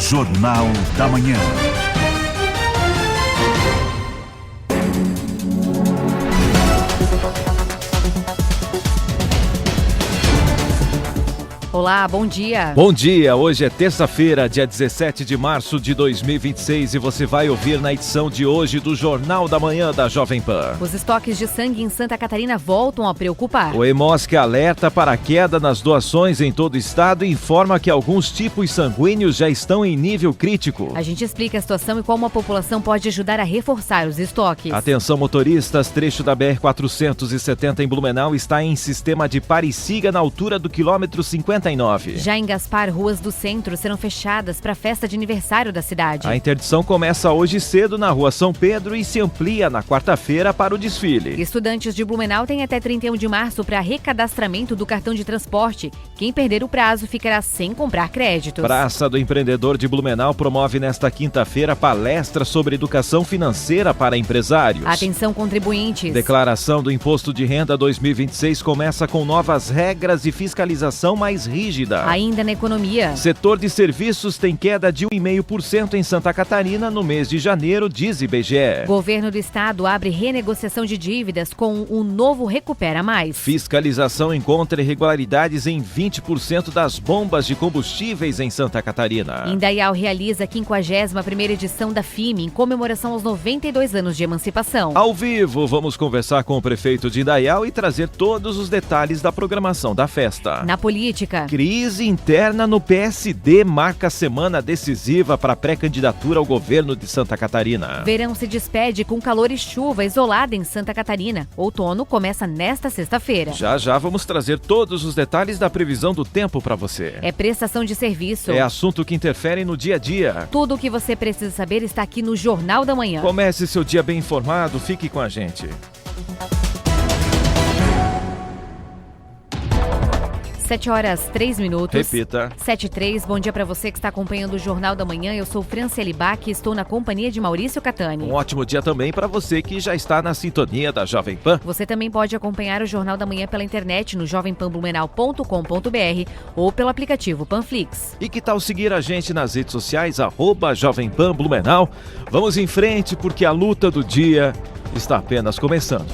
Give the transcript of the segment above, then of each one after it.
Jornal da Manhã. Olá, bom dia. Bom dia, hoje é terça-feira, dia 17 de março de 2026 e você vai ouvir na edição de hoje do Jornal da Manhã da Jovem Pan. Os estoques de sangue em Santa Catarina voltam a preocupar. O Hemosc alerta para a queda nas doações em todo o estado e informa que alguns tipos sanguíneos já estão em nível crítico. A gente explica a situação e como a população pode ajudar a reforçar os estoques. Atenção motoristas, trecho da BR-470 em Blumenau está em sistema de pare e siga na altura do quilômetro 59. Já em Gaspar, ruas do centro serão fechadas para a festa de aniversário da cidade. A interdição começa hoje cedo na Rua São Pedro e se amplia na quarta-feira para o desfile. Estudantes de Blumenau têm até 31 de março para recadastramento do cartão de transporte. Quem perder o prazo ficará sem comprar créditos. Praça do Empreendedor de Blumenau promove nesta quinta-feira palestra sobre educação financeira para empresários. Atenção contribuintes. Declaração do Imposto de Renda 2026 começa com novas regras e fiscalização mais rígida. Ainda na economia. Setor de serviços tem queda de 1,5% em Santa Catarina no mês de janeiro, diz IBGE. Governo do estado abre renegociação de dívidas com o novo Recupera Mais. Fiscalização encontra irregularidades em 20% das bombas de combustíveis em Santa Catarina. Indaial realiza a 51ª edição da FIME em comemoração aos 92 anos de emancipação. Ao vivo, vamos conversar com o prefeito de Indaial e trazer todos os detalhes da programação da festa. Na política. Crise interna no PSD marca semana decisiva para a pré-candidatura ao governo de Santa Catarina. Verão se despede com calor e chuva isolada em Santa Catarina. Outono começa nesta sexta-feira. Já vamos trazer todos os detalhes da previsão do tempo para você. É prestação de serviço. É assunto que interfere no dia a dia. Tudo o que você precisa saber está aqui no Jornal da Manhã. Comece seu dia bem informado, fique com a gente. 7h03. Repita. 7h03, bom dia para você que está acompanhando o Jornal da Manhã. Eu sou Franciele Bach e estou na companhia de Maurício Catani. Um ótimo dia também para você que já está na sintonia da Jovem Pan. Você também pode acompanhar o Jornal da Manhã pela internet no jovempanblumenau.com.br ou pelo aplicativo Panflix. E que tal seguir a gente nas redes sociais, @Jovem Pan Blumenau? Vamos em frente porque a luta do dia está apenas começando.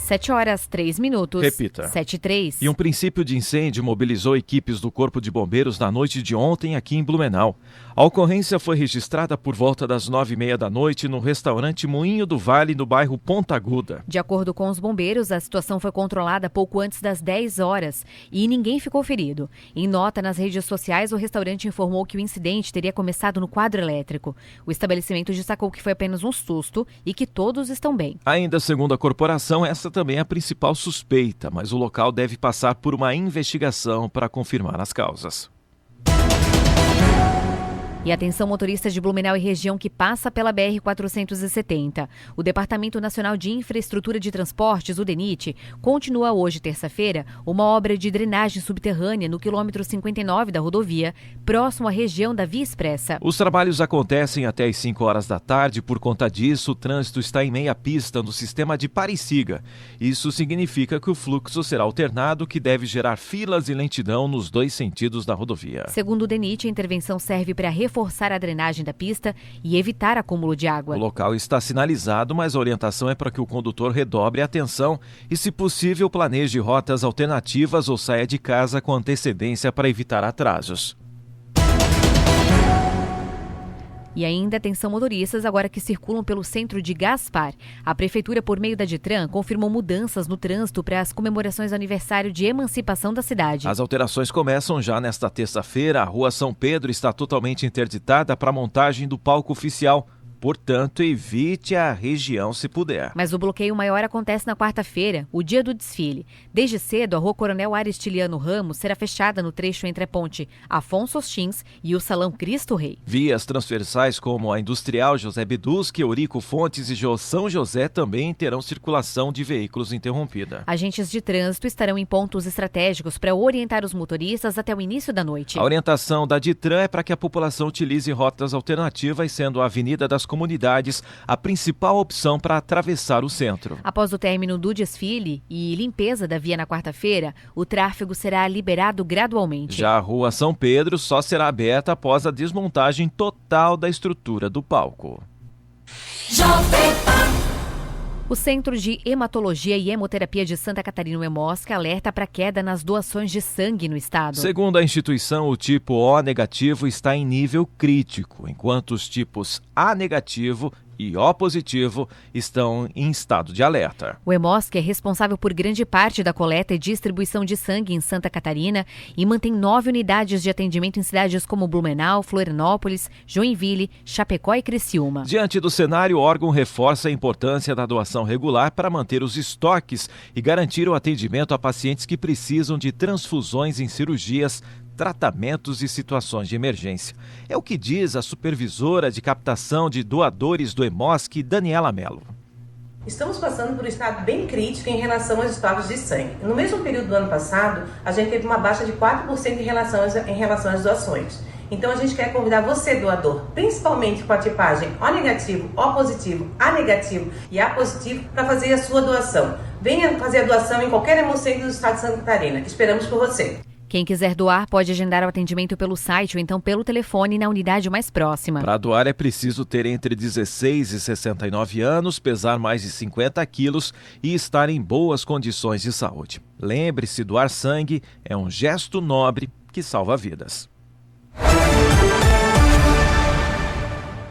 7h03. Repita. 7h03. E um princípio de incêndio mobilizou equipes do Corpo de Bombeiros na noite de ontem aqui em Blumenau. A ocorrência foi registrada por volta das 9h30 da noite no restaurante Moinho do Vale, no bairro Ponta Aguda. De acordo com os bombeiros, a situação foi controlada pouco antes das 10 horas e ninguém ficou ferido. Em nota nas redes sociais, o restaurante informou que o incidente teria começado no quadro elétrico. O estabelecimento destacou que foi apenas um susto e que todos estão bem. Ainda segundo a corporação, essa também é a principal suspeita, mas o local deve passar por uma investigação para confirmar as causas. E atenção motoristas de Blumenau e região que passa pela BR-470. O Departamento Nacional de Infraestrutura de Transportes, o DENIT, continua hoje, terça-feira, uma obra de drenagem subterrânea no quilômetro 59 da rodovia, próximo à região da Via Expressa. Os trabalhos acontecem até às 5 horas da tarde. Por conta disso, o trânsito está em meia pista no sistema de pare e siga. Isso significa que o fluxo será alternado, que deve gerar filas e lentidão nos dois sentidos da rodovia. Segundo o DENIT, a intervenção serve para reforçar a drenagem da pista e evitar acúmulo de água. O local está sinalizado, mas a orientação é para que o condutor redobre a atenção e, se possível, planeje rotas alternativas ou saia de casa com antecedência para evitar atrasos. E ainda atenção motoristas agora que circulam pelo centro de Gaspar. A Prefeitura, por meio da Ditran, confirmou mudanças no trânsito para as comemorações do aniversário de emancipação da cidade. As alterações começam já nesta terça-feira. A Rua São Pedro está totalmente interditada para a montagem do palco oficial. Portanto, evite a região se puder. Mas o bloqueio maior acontece na quarta-feira, o dia do desfile. Desde cedo, a Rua Coronel Aristiliano Ramos será fechada no trecho entre a ponte Afonso Oxins e o Salão Cristo Rei. Vias transversais como a Industrial José Beduschi, Eurico Fontes e São José também terão circulação de veículos interrompida. Agentes de trânsito estarão em pontos estratégicos para orientar os motoristas até o início da noite. A orientação da Ditran é para que a população utilize rotas alternativas, sendo a Avenida das comunidades a principal opção para atravessar o centro. Após o término do desfile e limpeza da via na quarta-feira, o tráfego será liberado gradualmente. Já a Rua São Pedro só será aberta após a desmontagem total da estrutura do palco. O Centro de Hematologia e Hemoterapia de Santa Catarina, o Hemosc, alerta para queda nas doações de sangue no estado. Segundo a instituição, o tipo O negativo está em nível crítico, enquanto os tipos A negativo e O positivo estão em estado de alerta. O Hemosc é responsável por grande parte da coleta e distribuição de sangue em Santa Catarina e mantém 9 unidades de atendimento em cidades como Blumenau, Florianópolis, Joinville, Chapecó e Criciúma. Diante do cenário, o órgão reforça a importância da doação regular para manter os estoques e garantir o atendimento a pacientes que precisam de transfusões em cirurgias, tratamentos e situações de emergência. É o que diz a supervisora de captação de doadores do Hemosc, Daniela Mello. Estamos passando por um estado bem crítico em relação aos estoques de sangue. No mesmo período do ano passado, a gente teve uma baixa de 4% em relação às doações. Então a gente quer convidar você, doador, principalmente com a tipagem O negativo, O positivo, A negativo e A positivo, para fazer a sua doação. Venha fazer a doação em qualquer hemocentro do estado de Santa Catarina. Esperamos por você. Quem quiser doar pode agendar o atendimento pelo site ou então pelo telefone na unidade mais próxima. Para doar é preciso ter entre 16 e 69 anos, pesar mais de 50 quilos e estar em boas condições de saúde. Lembre-se, doar sangue é um gesto nobre que salva vidas.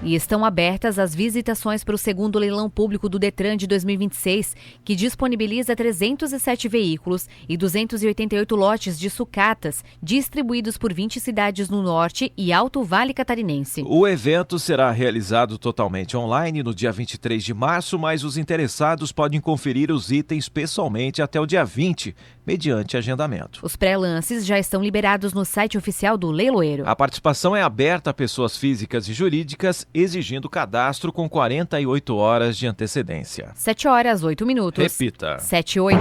E estão abertas as visitações para o segundo leilão público do Detran de 2026, que disponibiliza 307 veículos e 288 lotes de sucatas, distribuídos por 20 cidades no norte e Alto Vale Catarinense. O evento será realizado totalmente online no dia 23 de março, mas os interessados podem conferir os itens pessoalmente até o dia 20, mediante agendamento. Os pré-lances já estão liberados no site oficial do leiloeiro. A participação é aberta a pessoas físicas e jurídicas, exigindo cadastro com 48 horas de antecedência. 7h08. Repita. 7h08.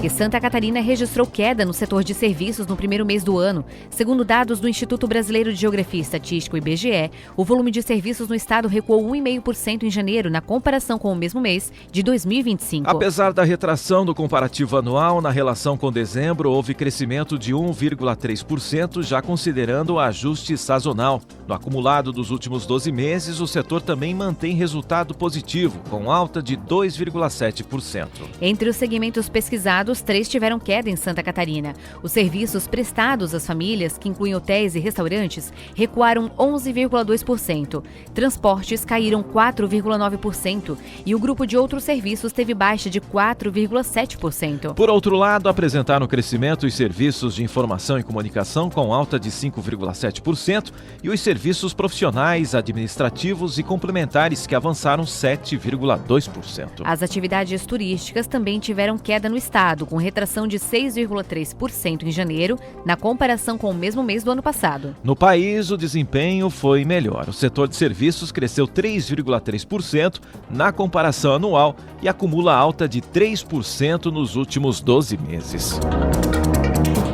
E Santa Catarina registrou queda no setor de serviços no primeiro mês do ano. Segundo dados do Instituto Brasileiro de Geografia e Estatística, o IBGE, o volume de serviços no estado recuou 1,5% em janeiro, na comparação com o mesmo mês de 2025. Apesar da retração do comparativo anual, na relação com dezembro, houve crescimento de 1,3%, já considerando o ajuste sazonal. No acumulado dos últimos 12 meses, o setor também mantém resultado positivo, com alta de 2,7%. Entre os segmentos pesquisados, 3 tiveram queda em Santa Catarina. Os serviços prestados às famílias, que incluem hotéis e restaurantes, recuaram 11,2%. Transportes caíram 4,9% e o grupo de outros serviços teve baixa de 4,7%. Por outro lado, apresentaram crescimento os serviços de informação e comunicação, com alta de 5,7%, e os serviços profissionais, administrativos e complementares, que avançaram 7,2%. As atividades turísticas também tiveram queda no estado, com retração de 6,3% em janeiro, na comparação com o mesmo mês do ano passado. No país, o desempenho foi melhor. O setor de serviços cresceu 3,3% na comparação anual e acumula alta de 3% nos últimos 12 meses.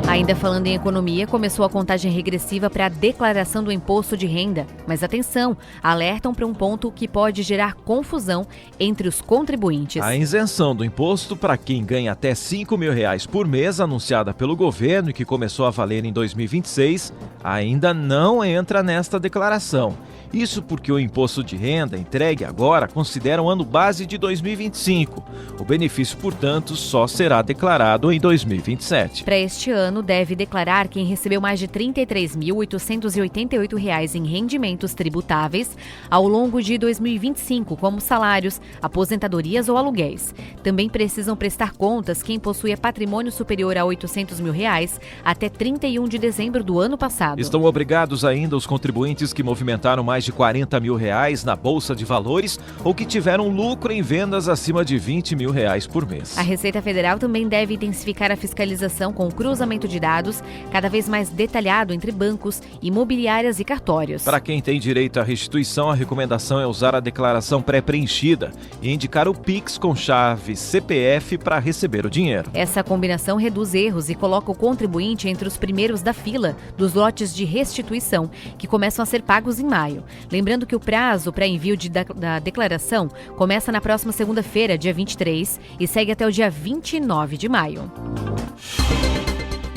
Ainda falando em economia, começou a contagem regressiva para a declaração do imposto de renda. Mas atenção, alertam para um ponto que pode gerar confusão entre os contribuintes. A isenção do imposto para quem ganha até R$5 mil por mês, anunciada pelo governo e que começou a valer em 2026, ainda não entra nesta declaração. Isso porque o imposto de renda entregue agora considera o ano base de 2025. O benefício, portanto, só será declarado em 2027. Para este ano, deve declarar quem recebeu mais de R$ 33.888 em rendimentos tributáveis ao longo de 2025, como salários, aposentadorias ou aluguéis. Também precisam prestar contas quem possui patrimônio superior a R$ 800 mil até 31 de dezembro do ano passado. Estão obrigados ainda os contribuintes que movimentaram mais de R$40 mil na Bolsa de Valores ou que tiveram lucro em vendas acima de R$20 mil por mês. A Receita Federal também deve intensificar a fiscalização com o cruzamento de dados cada vez mais detalhado entre bancos, imobiliárias e cartórios. Para quem tem direito à restituição, a recomendação é usar a declaração pré-preenchida e indicar o Pix com chave CPF para receber o dinheiro. Essa combinação reduz erros e coloca o contribuinte entre os primeiros da fila dos lotes de restituição, que começam a ser pagos em maio. Lembrando que o prazo para envio da declaração começa na próxima segunda-feira, dia 23, e segue até o dia 29 de maio.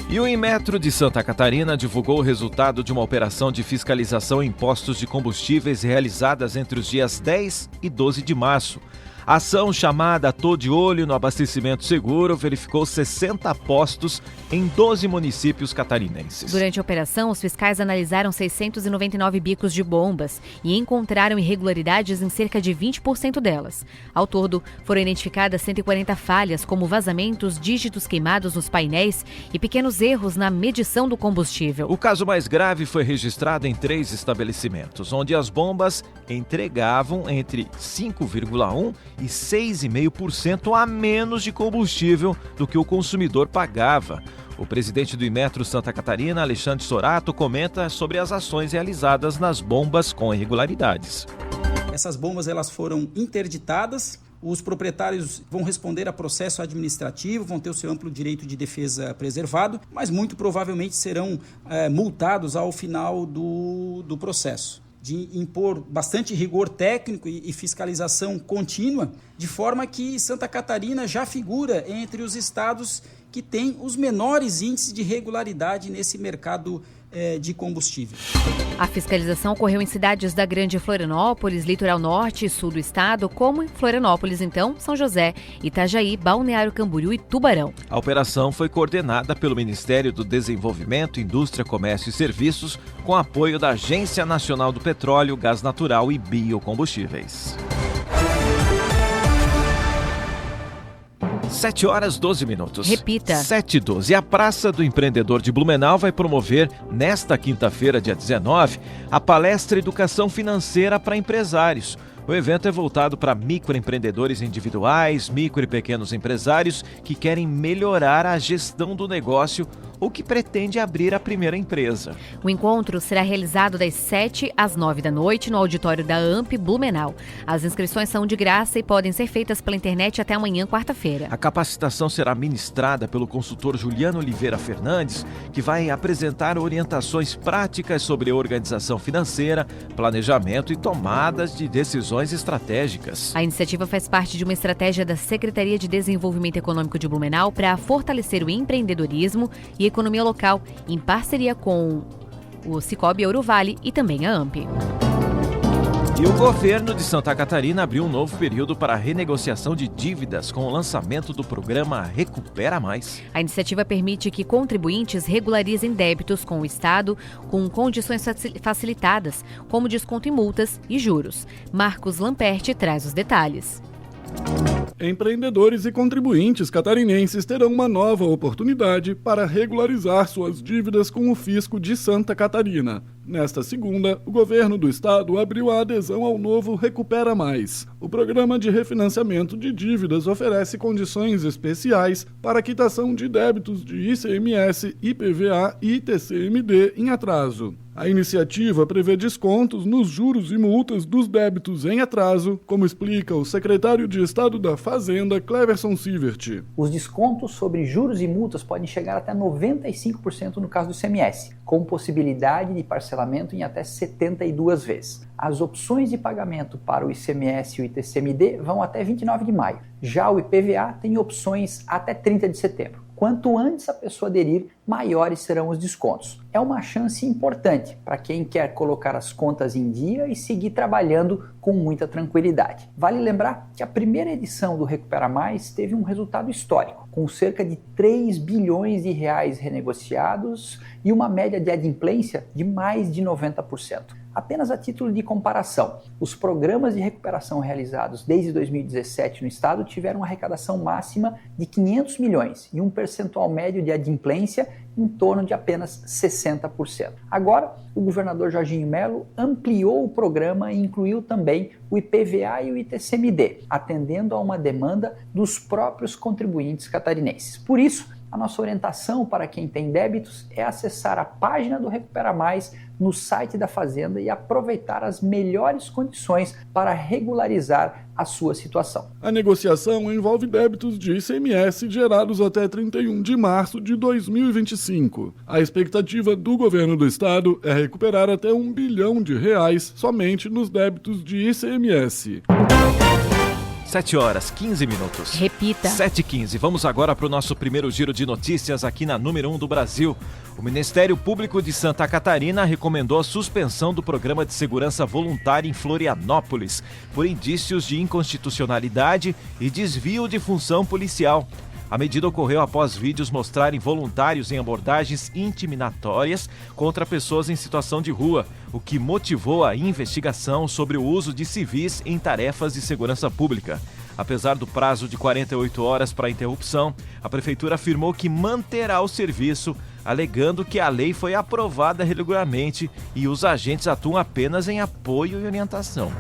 E o Inmetro de Santa Catarina divulgou o resultado de uma operação de fiscalização em postos de combustíveis realizadas entre os dias 10 e 12 de março. A ação, chamada Tô de Olho no Abastecimento Seguro, verificou 60 postos em 12 municípios catarinenses. Durante a operação, os fiscais analisaram 699 bicos de bombas e encontraram irregularidades em cerca de 20% delas. Ao todo, foram identificadas 140 falhas, como vazamentos, dígitos queimados nos painéis e pequenos erros na medição do combustível. O caso mais grave foi registrado em 3 estabelecimentos, onde as bombas entregavam entre 5,1% e 6,5% a menos de combustível do que o consumidor pagava. O presidente do Inmetro Santa Catarina, Alexandre Sorato, comenta sobre as ações realizadas nas bombas com irregularidades. Essas bombas elas foram interditadas. Os proprietários vão responder a processo administrativo, vão ter o seu amplo direito de defesa preservado, mas muito provavelmente serão multados ao final do processo, de impor bastante rigor técnico e fiscalização contínua, de forma que Santa Catarina já figura entre os estados que têm os menores índices de regularidade nesse mercado de combustível. A fiscalização ocorreu em cidades da Grande Florianópolis, litoral norte e sul do estado, como em Florianópolis, então, São José, Itajaí, Balneário Camboriú e Tubarão. A operação foi coordenada pelo Ministério do Desenvolvimento, Indústria, Comércio e Serviços, com apoio da Agência Nacional do Petróleo, Gás Natural e Biocombustíveis. 7h12. Repita. 7h12. A Praça do Empreendedor de Blumenau vai promover, nesta quinta-feira, dia 19, a palestra Educação Financeira para Empresários. O evento é voltado para microempreendedores individuais, micro e pequenos empresários que querem melhorar a gestão do negócio ou que pretende abrir a primeira empresa. O encontro será realizado das 7 às 9 da noite no auditório da AMP Blumenau. As inscrições são de graça e podem ser feitas pela internet até amanhã, quarta-feira. A capacitação será ministrada pelo consultor Juliano Oliveira Fernandes, que vai apresentar orientações práticas sobre organização financeira, planejamento e tomadas de decisões estratégicas. A iniciativa faz parte de uma estratégia da Secretaria de Desenvolvimento Econômico de Blumenau para fortalecer o empreendedorismo e economia local, em parceria com o Cicobi Euruvale e também a AMP. E o governo de Santa Catarina abriu um novo período para a renegociação de dívidas com o lançamento do programa Recupera Mais. A iniciativa permite que contribuintes regularizem débitos com o Estado com condições facilitadas, como desconto em multas e juros. Marcos Lamperti traz os detalhes. Empreendedores e contribuintes catarinenses terão uma nova oportunidade para regularizar suas dívidas com o fisco de Santa Catarina. Nesta segunda, o governo do estado abriu a adesão ao novo Recupera Mais. O programa de refinanciamento de dívidas oferece condições especiais para a quitação de débitos de ICMS, IPVA e ITCMD em atraso. A iniciativa prevê descontos nos juros e multas dos débitos em atraso, como explica o secretário de Estado da Fazenda, Cleverson Sievert. Os descontos sobre juros e multas podem chegar até 95% no caso do ICMS, com possibilidade de parcelamento em até 72 vezes. As opções de pagamento para o ICMS e o ITCMD vão até 29 de maio. Já o IPVA tem opções até 30 de setembro. Quanto antes a pessoa aderir, maiores serão os descontos. É uma chance importante para quem quer colocar as contas em dia e seguir trabalhando com muita tranquilidade. Vale lembrar que a primeira edição do Recupera Mais teve um resultado histórico, com cerca de 3 bilhões de reais renegociados e uma média de adimplência de mais de 90%. Apenas a título de comparação, os programas de recuperação realizados desde 2017 no estado tiveram uma arrecadação máxima de 500 milhões e um percentual médio de adimplência em torno de apenas 60%. Agora, o governador Jorginho Melo ampliou o programa e incluiu também o IPVA e o ITCMD, atendendo a uma demanda dos próprios contribuintes catarinenses. Por isso, A nossa orientação para quem tem débitos é acessar a página do Recupera Mais no site da Fazenda e aproveitar as melhores condições para regularizar a sua situação. A negociação envolve débitos de ICMS gerados até 31 de março de 2025. A expectativa do governo do estado é recuperar até R$1 bilhão somente nos débitos de ICMS. 7h15. Repita. 7h15. Vamos agora para o nosso primeiro giro de notícias aqui na número 1 do Brasil. O Ministério Público de Santa Catarina recomendou a suspensão do programa de segurança voluntária em Florianópolis por indícios de inconstitucionalidade e desvio de função policial. A medida ocorreu após vídeos mostrarem voluntários em abordagens intimidatórias contra pessoas em situação de rua, o que motivou a investigação sobre o uso de civis em tarefas de segurança pública. Apesar do prazo de 48 horas para a interrupção, a Prefeitura afirmou que manterá o serviço, alegando que a lei foi aprovada regularmente e os agentes atuam apenas em apoio e orientação.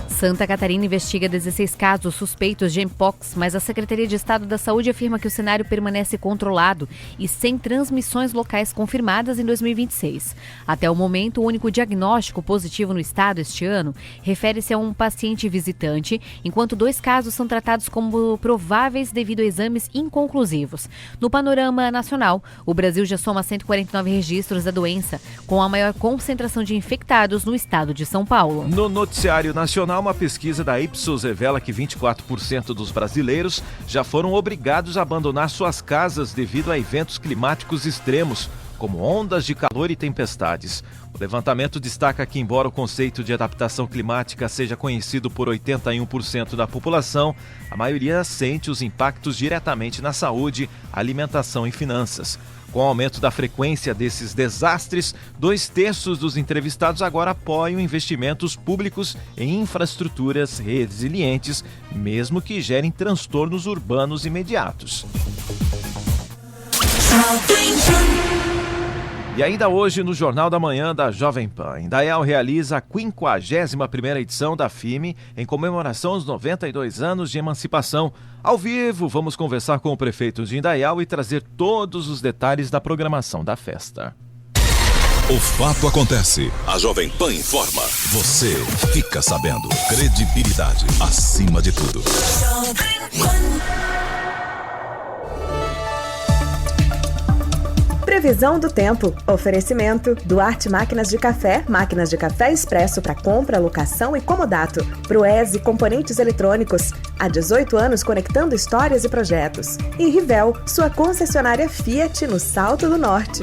Santa Catarina investiga 16 casos suspeitos de Mpox, mas a Secretaria de Estado da Saúde afirma que o cenário permanece controlado e sem transmissões locais confirmadas em 2026. Até o momento, o único diagnóstico positivo no estado este ano refere-se a um paciente visitante, enquanto 2 casos são tratados como prováveis devido a exames inconclusivos. No panorama nacional, o Brasil já soma 149 registros da doença, com a maior concentração de infectados no estado de São Paulo. No noticiário nacional, uma pesquisa da Ipsos revela que 24% dos brasileiros já foram obrigados a abandonar suas casas devido a eventos climáticos extremos, como ondas de calor e tempestades. O levantamento destaca que, embora o conceito de adaptação climática seja conhecido por 81% da população, a maioria sente os impactos diretamente na saúde, alimentação e finanças. Com o aumento da frequência desses desastres, 2/3 dos entrevistados agora apoiam investimentos públicos em infraestruturas resilientes, mesmo que gerem transtornos urbanos imediatos. E ainda hoje, no Jornal da Manhã da Jovem Pan, Indaial realiza a 51ª edição da FIME em comemoração aos 92 anos de emancipação. Ao vivo, vamos conversar com o prefeito de Indaial e trazer todos os detalhes da programação da festa. O fato acontece, a Jovem Pan informa, você fica sabendo. Credibilidade acima de tudo. Previsão do tempo. Oferecimento Duarte Máquinas de Café Expresso para compra, locação e comodato. Proese Componentes Eletrônicos. Há 18 anos conectando histórias e projetos. E Rivel, sua concessionária Fiat no Salto do Norte.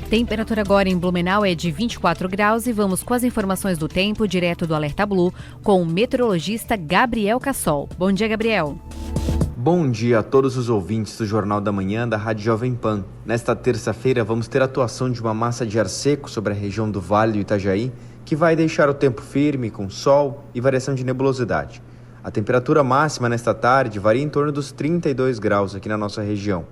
Temperatura agora em Blumenau é de 24 graus e vamos com as informações do tempo direto do Alerta Blue com o meteorologista Gabriel Cassol. Bom dia, Gabriel. Bom dia a todos os ouvintes do Jornal da Manhã da Rádio Jovem Pan. Nesta terça-feira vamos ter a atuação de uma massa de ar seco sobre a região do Vale do Itajaí, que vai deixar o tempo firme, com sol e variação de nebulosidade. A temperatura máxima nesta tarde varia em torno dos 32 graus aqui na nossa região.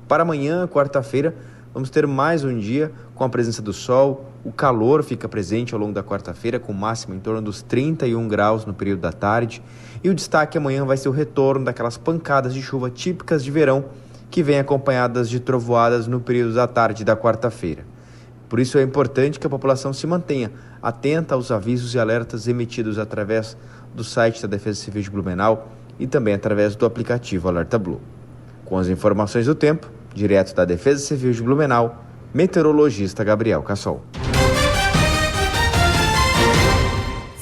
Para amanhã, quarta-feira, vamos ter mais um dia com a presença do sol. O calor fica presente ao longo da quarta-feira, com máxima em torno dos 31 graus no período da tarde. E o destaque amanhã vai ser o retorno daquelas pancadas de chuva típicas de verão, que vêm acompanhadas de trovoadas no período da tarde da quarta-feira. Por isso é importante que a população se mantenha atenta aos avisos e alertas emitidos através do site da Defesa Civil de Blumenau e também através do aplicativo Alerta Blue. Com as informações do tempo, direto da Defesa Civil de Blumenau, meteorologista Gabriel Cassol.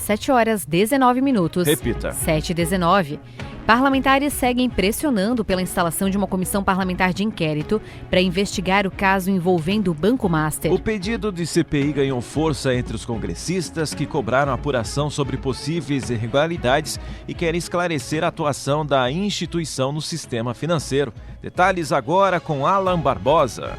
7h19. Repita. 7h19. Parlamentares seguem pressionando pela instalação de uma comissão parlamentar de inquérito para investigar o caso envolvendo o Banco Master. O pedido de CPI ganhou força entre os congressistas que cobraram apuração sobre possíveis irregularidades e querem esclarecer a atuação da instituição no sistema financeiro. Detalhes agora com Alan Barbosa.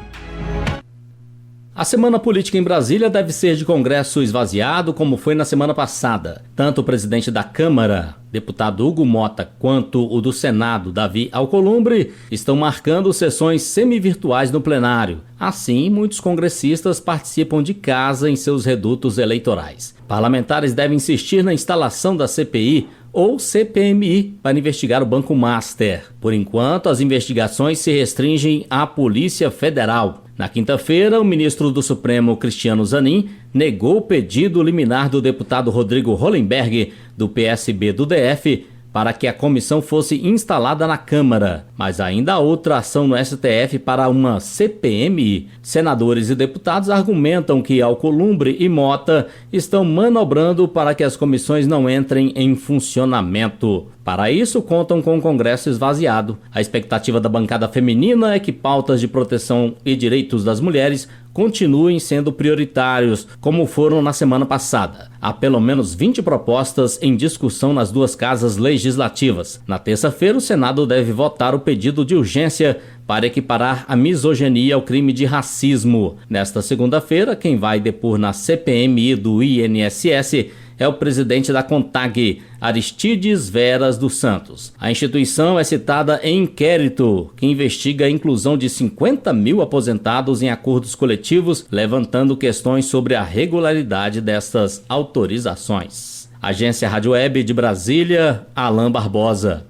A semana política em Brasília deve ser de congresso esvaziado, como foi na semana passada. Tanto o presidente da Câmara, deputado Hugo Mota, quanto o do Senado, Davi Alcolumbre, estão marcando sessões semi-virtuais no plenário. Assim, muitos congressistas participam de casa em seus redutos eleitorais. Parlamentares devem insistir na instalação da CPI ou CPMI, para investigar o Banco Master. Por enquanto, as investigações se restringem à Polícia Federal. Na quinta-feira, o ministro do Supremo, Cristiano Zanin, negou o pedido liminar do deputado Rodrigo Hollenberg, do PSB do DF, para que a comissão fosse instalada na Câmara. Mas ainda há outra ação no STF para uma CPMI. Senadores e deputados argumentam que Alcolumbre e Mota estão manobrando para que as comissões não entrem em funcionamento. Para isso, contam com o Congresso esvaziado. A expectativa da bancada feminina é que pautas de proteção e direitos das mulheres continuem sendo prioritários, como foram na semana passada. Há pelo menos 20 propostas em discussão nas duas casas legislativas. Na terça-feira, o Senado deve votar o pedido de urgência para equiparar a misoginia ao crime de racismo. Nesta segunda-feira, quem vai depor na CPMI do INSS é o presidente da CONTAG, Aristides Veras dos Santos. A instituição é citada em inquérito que investiga a inclusão de 50 mil aposentados em acordos coletivos, levantando questões sobre a regularidade destas autorizações. Agência Rádio Web de Brasília, Alain Barbosa.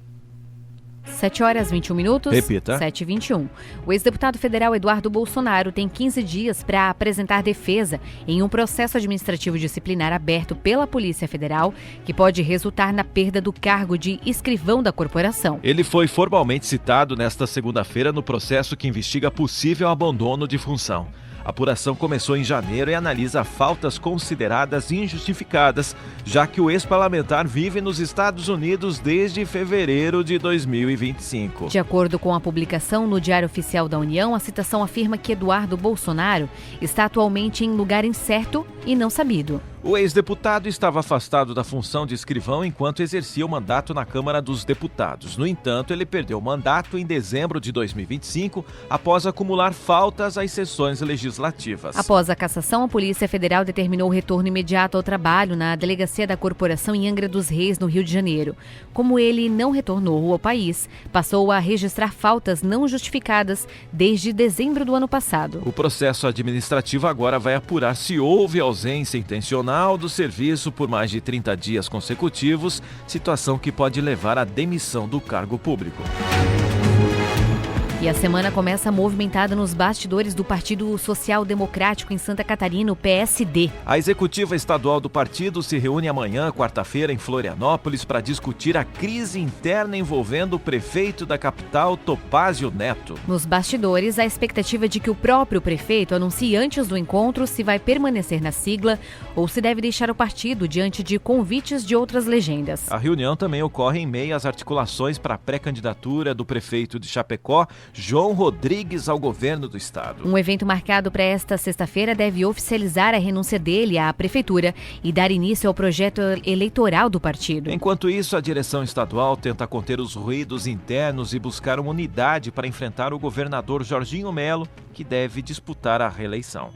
7h21. Repita. 7h21. O ex-deputado federal Eduardo Bolsonaro tem 15 dias para apresentar defesa em um processo administrativo disciplinar aberto pela Polícia Federal, que pode resultar na perda do cargo de escrivão da corporação. Ele foi formalmente citado nesta segunda-feira no processo que investiga possível abandono de função. A apuração começou em janeiro e analisa faltas consideradas injustificadas, já que o ex-parlamentar vive nos Estados Unidos desde fevereiro de 2025. De acordo com a publicação no Diário Oficial da União, a citação afirma que Eduardo Bolsonaro está atualmente em lugar incerto e não sabido. O ex-deputado estava afastado da função de escrivão enquanto exercia o mandato na Câmara dos Deputados. No entanto, ele perdeu o mandato em dezembro de 2025, após acumular faltas às sessões legislativas. Após a cassação, a Polícia Federal determinou o retorno imediato ao trabalho na Delegacia da Corporação em Angra dos Reis, no Rio de Janeiro. Como ele não retornou ao país, passou a registrar faltas não justificadas desde dezembro do ano passado. O processo administrativo agora vai apurar se houve ausência intencional do serviço por mais de 30 dias consecutivos, situação que pode levar à demissão do cargo público. E a semana começa movimentada nos bastidores do Partido Social Democrático em Santa Catarina, o PSD. A executiva estadual do partido se reúne amanhã, quarta-feira, em Florianópolis, para discutir a crise interna envolvendo o prefeito da capital, Topázio Neto. Nos bastidores, a expectativa de que o próprio prefeito anuncie antes do encontro se vai permanecer na sigla ou se deve deixar o partido diante de convites de outras legendas. A reunião também ocorre em meio às articulações para a pré-candidatura do prefeito de Chapecó, João Rodrigues, ao governo do estado. Um evento marcado para esta sexta-feira deve oficializar a renúncia dele à prefeitura e dar início ao projeto eleitoral do partido. Enquanto isso, a direção estadual tenta conter os ruídos internos e buscar uma unidade para enfrentar o governador Jorginho Melo, que deve disputar a reeleição.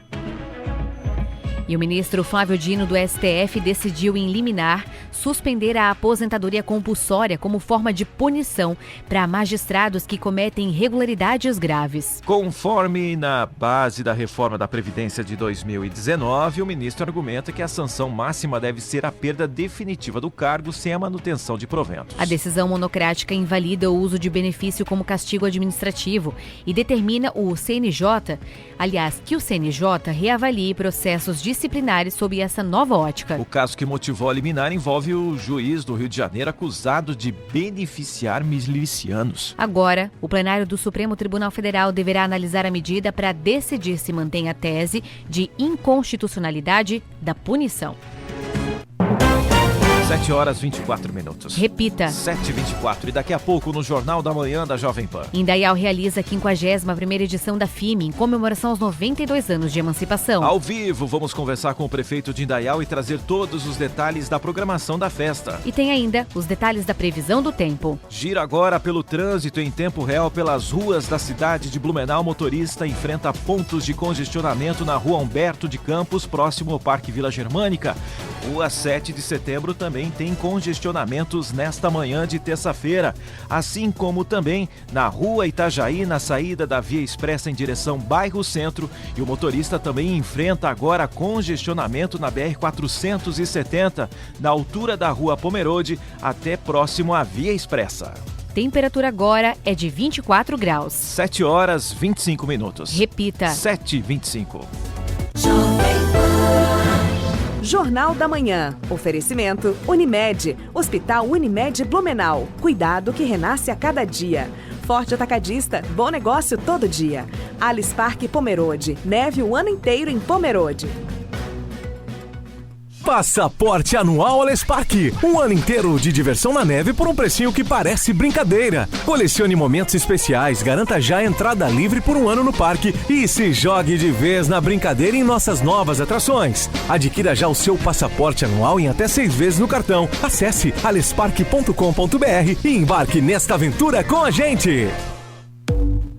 E o ministro Flávio Dino, do STF, decidiu em liminar suspender a aposentadoria compulsória como forma de punição para magistrados que cometem irregularidades graves. Conforme na base da reforma da Previdência de 2019, o ministro argumenta que a sanção máxima deve ser a perda definitiva do cargo sem a manutenção de proventos. A decisão monocrática invalida o uso de benefício como castigo administrativo e determina que o CNJ reavalie processos disciplinares sob essa nova ótica. O caso que motivou a liminar envolve o juiz do Rio de Janeiro acusado de beneficiar milicianos. Agora, o plenário do Supremo Tribunal Federal deverá analisar a medida para decidir se mantém a tese de inconstitucionalidade da punição. 7h24. Repita. 7h24. E daqui a pouco no Jornal da Manhã da Jovem Pan. Indaial realiza a 51ª edição da FIME em comemoração aos 92 anos de emancipação. Ao vivo, vamos conversar com o prefeito de Indaial e trazer todos os detalhes da programação da festa. E tem ainda os detalhes da previsão do tempo. Gira agora pelo trânsito em tempo real pelas ruas da cidade de Blumenau. Motorista enfrenta pontos de congestionamento na rua Humberto de Campos, próximo ao Parque Vila Germânica. Rua 7 de Setembro também tem congestionamentos nesta manhã de terça-feira, assim como também na Rua Itajaí, na saída da Via Expressa em direção Bairro Centro, e o motorista também enfrenta agora congestionamento na BR-470, na altura da Rua Pomerode, até próximo à Via Expressa. Temperatura agora é de 24 graus. 7 horas 25 minutos. Repita. 7h25. Jornal da Manhã. Oferecimento Unimed. Hospital Unimed Blumenau. Cuidado que renasce a cada dia. Forte Atacadista. Bom negócio todo dia. Alice Parque Pomerode. Neve o ano inteiro em Pomerode. Passaporte anual Alespark. Um ano inteiro de diversão na neve por um precinho que parece brincadeira. Colecione momentos especiais, garanta já a entrada livre por um ano no parque e se jogue de vez na brincadeira em nossas novas atrações. Adquira já o seu passaporte anual em até 6 vezes no cartão. Acesse alespark.com.br e embarque nesta aventura com a gente.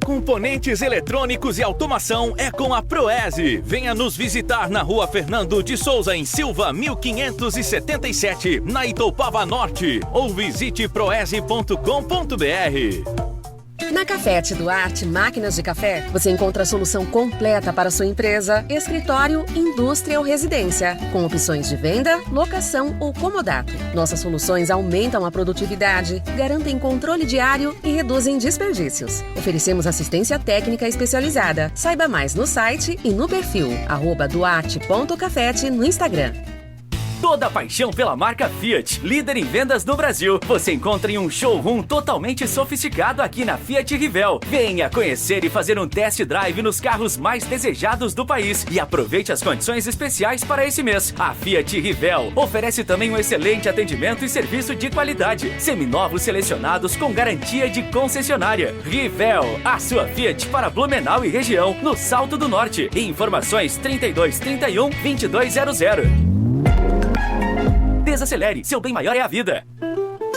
Componentes eletrônicos e automação é com a Proese. Venha nos visitar na Rua Fernando de Souza, em Silva, 1577, na Itoupava Norte. Ou visite proese.com.br. Na Cafete Duarte Máquinas de Café, você encontra a solução completa para sua empresa, escritório, indústria ou residência, com opções de venda, locação ou comodato. Nossas soluções aumentam a produtividade, garantem controle diário e reduzem desperdícios. Oferecemos assistência técnica especializada. Saiba mais no site e no perfil @duarte.cafete no Instagram. Toda a paixão pela marca Fiat, líder em vendas no Brasil, você encontra em um showroom totalmente sofisticado aqui na Fiat Rivel. Venha conhecer e fazer um test drive nos carros mais desejados do país e aproveite as condições especiais para esse mês. A Fiat Rivel oferece também um excelente atendimento e serviço de qualidade. Seminovos selecionados com garantia de concessionária. Rivel, a sua Fiat para Blumenau e região, no Salto do Norte. Informações 3231 2200. Desacelere, seu bem maior é a vida.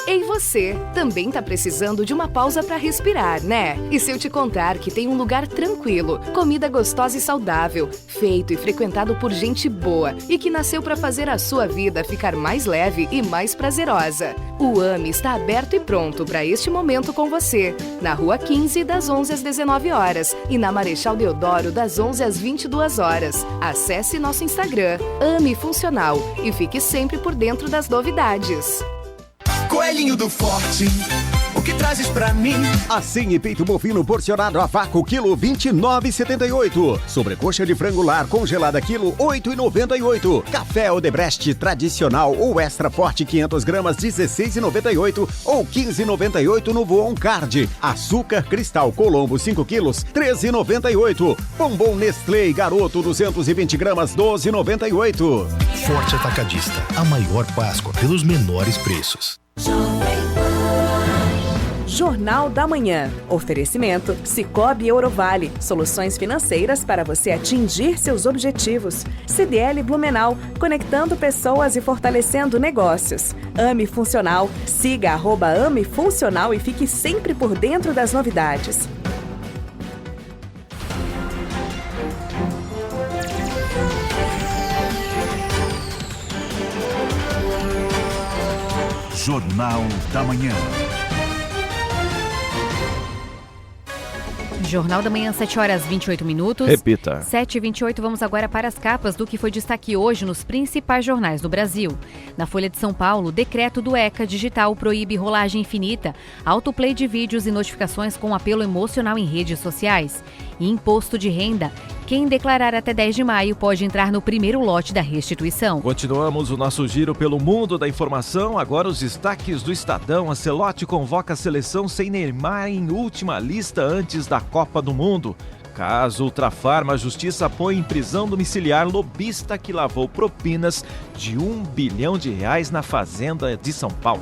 Ei, você também tá precisando de uma pausa para respirar, né? E se eu te contar que tem um lugar tranquilo, comida gostosa e saudável, feito e frequentado por gente boa e que nasceu para fazer a sua vida ficar mais leve e mais prazerosa. O AME está aberto e pronto para este momento com você. Na Rua 15, das 11 às 19 horas e na Marechal Deodoro, das 11 às 22 horas. Acesse nosso Instagram, AME Funcional, e fique sempre por dentro das novidades. Coelhinho do Forte, o que trazes pra mim? Assim e peito bovino porcionado a vácuo, quilo 29,78. Sobrecoxa de frango lar congelada, quilo 8,98. Café Odebrecht tradicional ou extra forte 500 gramas, 16,98 ou 15,98 no Voon Card. Açúcar Cristal Colombo 5 quilos, 13,98. Bombom Nestlé e Garoto 220 gramas, 12,98. Forte Atacadista, a maior Páscoa pelos menores preços. Jornal da Manhã. Oferecimento Sicoob Eurovale. Soluções financeiras para você atingir seus objetivos. CDL Blumenau. Conectando pessoas e fortalecendo negócios. AME Funcional. Siga @AME Funcional e fique sempre por dentro das novidades. Jornal da Manhã. Jornal da Manhã, 7 horas 28 minutos. Repita. 7h28, vamos agora para as capas do que foi destaque hoje nos principais jornais do Brasil. Na Folha de São Paulo, decreto do ECA Digital proíbe rolagem infinita, autoplay de vídeos e notificações com apelo emocional em redes sociais. E imposto de renda. Quem declarar até 10 de maio pode entrar no primeiro lote da restituição. Continuamos o nosso giro pelo mundo da informação. Agora os destaques do Estadão. Ancelotti convoca a seleção sem Neymar em última lista antes da Copa do Mundo. Caso Ultrafarma, a justiça põe em prisão domiciliar lobista que lavou propinas de R$1 bilhão na fazenda de São Paulo.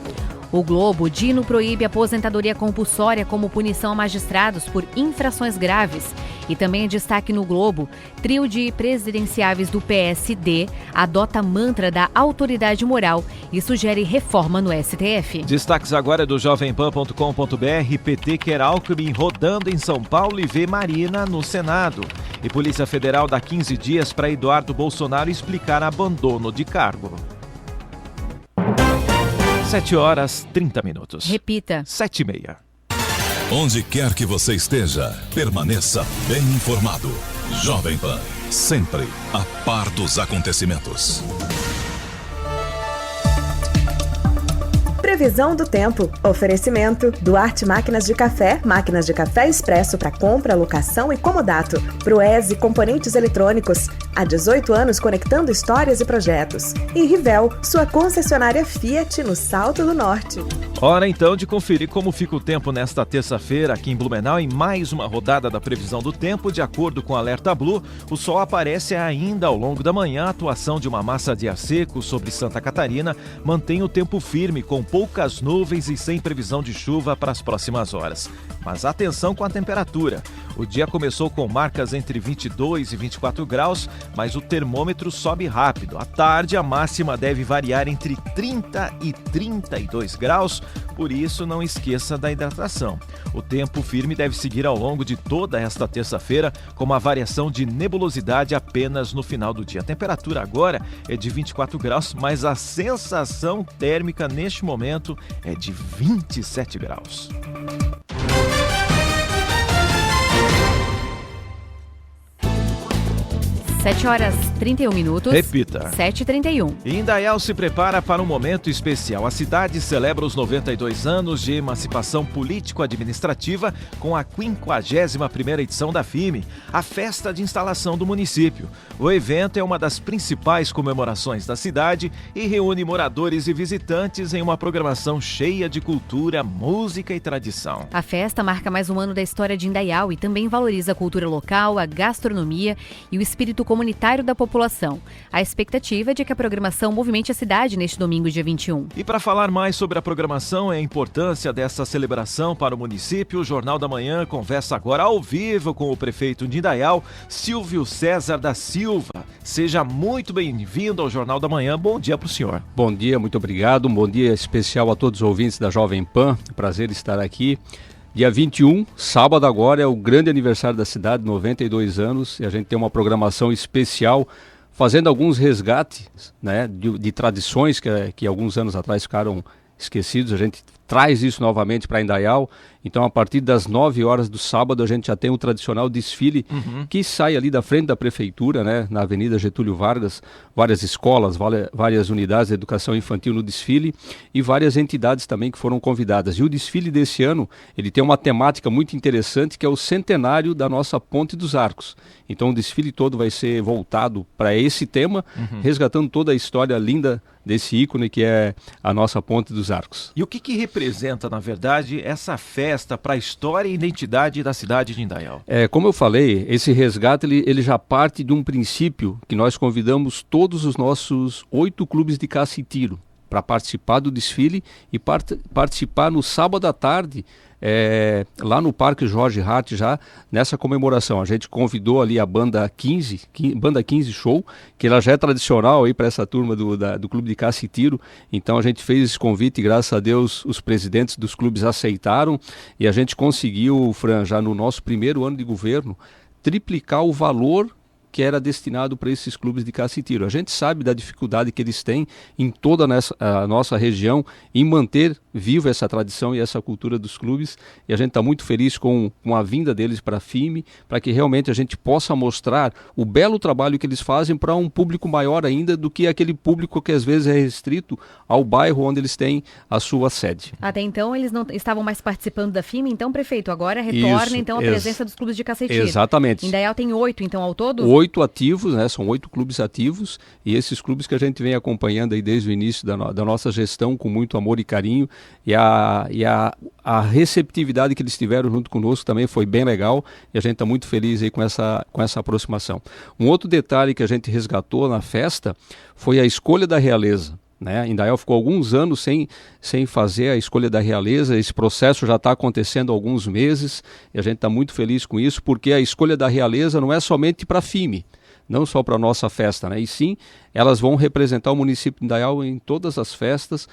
O Globo, Dino proíbe aposentadoria compulsória como punição a magistrados por infrações graves. E também é destaque no Globo, trio de presidenciáveis do PSD adota mantra da autoridade moral e sugere reforma no STF. Destaques agora do jovempan.com.br. PT quer Alckmin rodando em São Paulo e vê Marina no Senado. E Polícia Federal dá 15 dias para Eduardo Bolsonaro explicar abandono de cargo. 7h30. Repita. 7h30. Onde quer que você esteja, permaneça bem informado. Jovem Pan, sempre a par dos acontecimentos. Previsão do tempo. Oferecimento Duarte Máquinas de Café, máquinas de café expresso para compra, locação e comodato. Proese Componentes Eletrônicos. Há 18 anos conectando histórias e projetos. E Rivel, sua concessionária Fiat no Salto do Norte. Hora então de conferir como fica o tempo nesta terça-feira aqui em Blumenau em mais uma rodada da previsão do tempo. De acordo com o Alerta Blue, o sol aparece ainda ao longo da manhã. A atuação de uma massa de ar seco sobre Santa Catarina mantém o tempo firme com poucas nuvens e sem previsão de chuva para as próximas horas. Mas atenção com a temperatura. O dia começou com marcas entre 22 e 24 graus, mas o termômetro sobe rápido. À tarde, a máxima deve variar entre 30 e 32 graus, por isso não esqueça da hidratação. O tempo firme deve seguir ao longo de toda esta terça-feira, com uma variação de nebulosidade apenas no final do dia. A temperatura agora é de 24 graus, mas a sensação térmica neste momento é de 27 graus. 7h31. Repita. 7h31. Indaial se prepara para um momento especial. A cidade celebra os 92 anos de emancipação político-administrativa com a 51ª edição da FIME, a festa de instalação do município. O evento é uma das principais comemorações da cidade e reúne moradores e visitantes em uma programação cheia de cultura, música e tradição. A festa marca mais um ano da história de Indaial e também valoriza a cultura local, a gastronomia e o espírito comunitário da população. A expectativa é de que a programação movimente a cidade neste domingo, dia 21. E para falar mais sobre a programação e a importância dessa celebração para o município, o Jornal da Manhã conversa agora ao vivo com o prefeito de Indaial, Silvio César da Silva. Seja muito bem-vindo ao Jornal da Manhã. Bom dia para o senhor. Bom dia, muito obrigado. Um bom dia especial a todos os ouvintes da Jovem Pan. Prazer estar aqui. Dia 21, sábado agora, é o grande aniversário da cidade, 92 anos, e a gente tem uma programação especial, fazendo alguns resgates, né, de tradições que alguns anos atrás ficaram esquecidos. A gente traz isso novamente para Indaial. Então, a partir das 9 horas do sábado, a gente já tem o tradicional desfile que sai ali da frente da prefeitura, né, na Avenida Getúlio Vargas, várias escolas, várias unidades de educação infantil no desfile e várias entidades também que foram convidadas. E o desfile desse ano, ele tem uma temática muito interessante, que é o centenário da nossa Ponte dos Arcos. Então, o desfile todo vai ser voltado para esse tema, resgatando toda a história linda desse ícone que é a nossa Ponte dos Arcos. E o que representa, na verdade, essa festa para a história e identidade da cidade de Indaial? Como eu falei, esse resgate ele já parte de um princípio que nós convidamos todos os nossos 8 clubes de caça e tiro para participar do desfile e participar no sábado à tarde, lá no Parque Jorge Hart, já nessa comemoração. A gente convidou ali a Banda 15 Show, que ela já é tradicional aí para essa turma do Clube de Caça e Tiro. Então a gente fez esse convite e, graças a Deus, os presidentes dos clubes aceitaram e a gente conseguiu, Fran, já no nosso primeiro ano de governo, triplicar o valor que era destinado para esses clubes de caça e tiro. A gente sabe da dificuldade que eles têm em toda a nossa região em manter viva essa tradição e essa cultura dos clubes, e a gente está muito feliz com a vinda deles para a FIME, para que realmente a gente possa mostrar o belo trabalho que eles fazem para um público maior ainda do que aquele público que às vezes é restrito ao bairro onde eles têm a sua sede. Até então eles não estavam mais participando da FIME, então, prefeito, agora retorna então a presença dos clubes de caça e tiro. Exatamente. Indaial tem 8 então ao todo? 8 ativos, né? São 8 clubes ativos, e esses clubes que a gente vem acompanhando aí desde o início da nossa gestão com muito amor e carinho, e a receptividade que eles tiveram junto conosco também foi bem legal, e a gente está muito feliz aí com essa aproximação. Um outro detalhe que a gente resgatou na festa foi a escolha da realeza. Indaial ficou alguns anos sem fazer a escolha da realeza. Esse processo já está acontecendo há alguns meses e a gente está muito feliz com isso, porque a escolha da realeza não é somente para a FIME, não só para a nossa festa, e sim elas vão representar o município de Indaial em todas as festas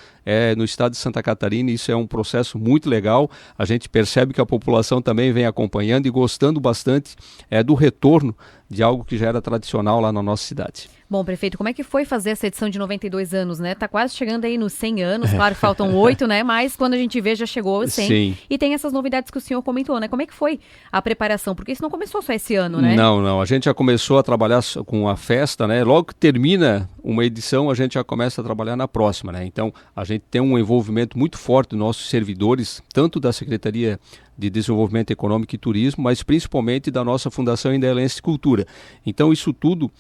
no estado de Santa Catarina. Isso é um processo muito legal. A gente percebe que a população também vem acompanhando e gostando bastante do retorno de algo que já era tradicional lá na nossa cidade. Bom, prefeito, como é que foi fazer essa edição de 92 anos, né? Tá quase chegando aí nos 100 anos, claro que faltam 8, né? Mas quando a gente vê, já chegou aos 100. Sim. E tem essas novidades que o senhor comentou, né? Como é que foi a preparação? Porque isso não começou só esse ano, né? Não. A gente já começou a trabalhar com a festa, né? Logo que termina uma edição, a gente já começa a trabalhar na próxima, né? Então, a gente tem um envolvimento muito forte dos nossos servidores, tanto da Secretaria de Desenvolvimento Econômico e Turismo, mas principalmente da nossa Fundação Indaialense de Cultura. Então isso tudo,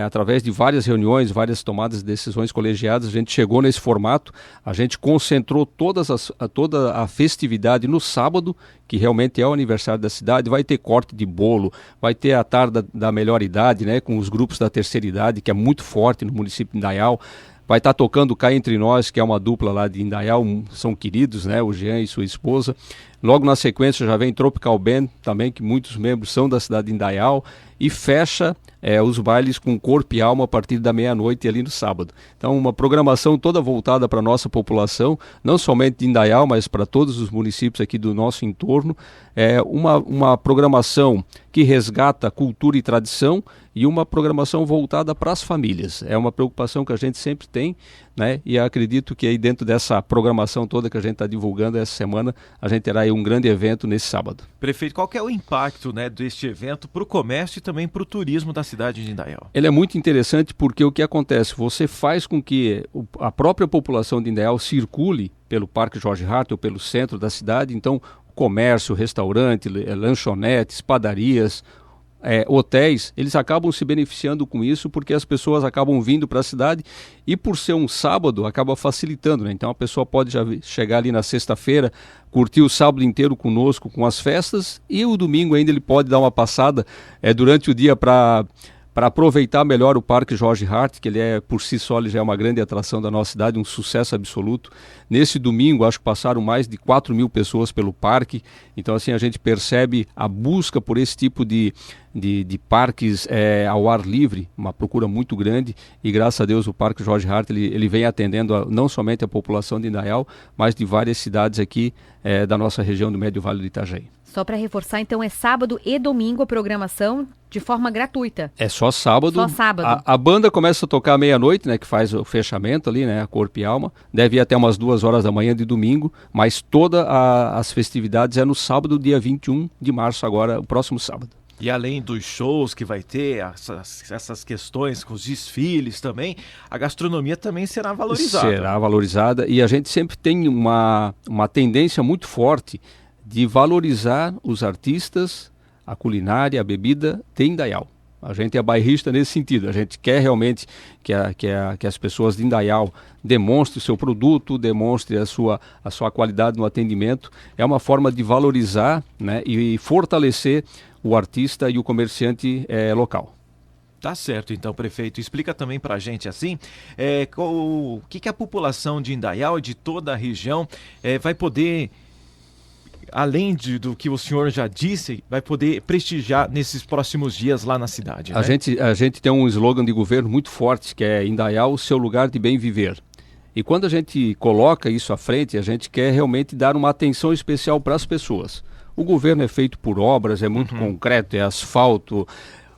através de várias reuniões, várias tomadas de decisões colegiadas, a gente chegou nesse formato, a gente concentrou toda a festividade no sábado, que realmente é o aniversário da cidade. Vai ter corte de bolo, vai ter a tarde da melhor idade, né, com os grupos da terceira idade, que é muito forte no município de Indaial. Vai estar tocando Cá Entre Nós, que é uma dupla lá de Indaial, são queridos, né? O Jean e sua esposa. Logo na sequência já vem Tropical Band, também, que muitos membros são da cidade de Indaial. E fecha os bailes com corpo e alma a partir da meia-noite ali no sábado. Então, uma programação toda voltada para a nossa população, não somente de Indaial, mas para todos os municípios aqui do nosso entorno. É uma programação que resgata cultura e tradição e uma programação voltada para as famílias. É uma preocupação que a gente sempre tem, né? E acredito que aí dentro dessa programação toda que a gente está divulgando essa semana, a gente terá aí um grande evento nesse sábado. Prefeito, qual que é o impacto, né, deste evento para o comércio e também para o turismo da cidade de Indaial? Ele é muito interessante porque o que acontece? Você faz com que a própria população de Indaial circule pelo Parque Jorge Hart ou pelo centro da cidade. Então, comércio, restaurante, lanchonetes, padarias, hotéis, eles acabam se beneficiando com isso porque as pessoas acabam vindo para a cidade e por ser um sábado acaba facilitando, né? Então a pessoa pode já chegar ali na sexta-feira, curtir o sábado inteiro conosco com as festas e o domingo ainda ele pode dar uma passada durante o dia para aproveitar melhor o Parque Jorge Hart, que ele por si só ele já é uma grande atração da nossa cidade, um sucesso absoluto. Nesse domingo, acho que passaram mais de 4.000 pessoas pelo parque, então assim a gente percebe a busca por esse tipo de parques ao ar livre, uma procura muito grande, e graças a Deus o Parque Jorge Hart ele vem atendendo não somente a população de Indaial, mas de várias cidades aqui da nossa região do Médio Vale do Itajaí. Só para reforçar, então é sábado e domingo a programação de forma gratuita. É só sábado. Só sábado. A banda começa a tocar à meia-noite, né, que faz o fechamento ali, né, a Corpo e Alma. Deve ir até umas 2 horas da manhã de domingo, mas todas as festividades é no sábado, dia 21 de março agora, o próximo sábado. E além dos shows que vai ter, essas questões com os desfiles também, a gastronomia também será valorizada. Será valorizada e a gente sempre tem uma tendência muito forte de valorizar os artistas, a culinária, a bebida de Indaial. A gente é bairrista nesse sentido, a gente quer realmente que as pessoas de Indaial demonstrem o seu produto, demonstrem a sua qualidade no atendimento. É uma forma de valorizar, né, e fortalecer o artista e o comerciante local. Tá certo, então, prefeito. Explica também pra gente, assim, o que a população de Indaial e de toda a região vai poder, além do que o senhor já disse, vai poder prestigiar nesses próximos dias lá na cidade, né? A gente tem um slogan de governo muito forte, que é Indaial, o seu lugar de bem viver. E quando a gente coloca isso à frente, a gente quer realmente dar uma atenção especial para as pessoas. O governo é feito por obras, é muito concreto, é asfalto.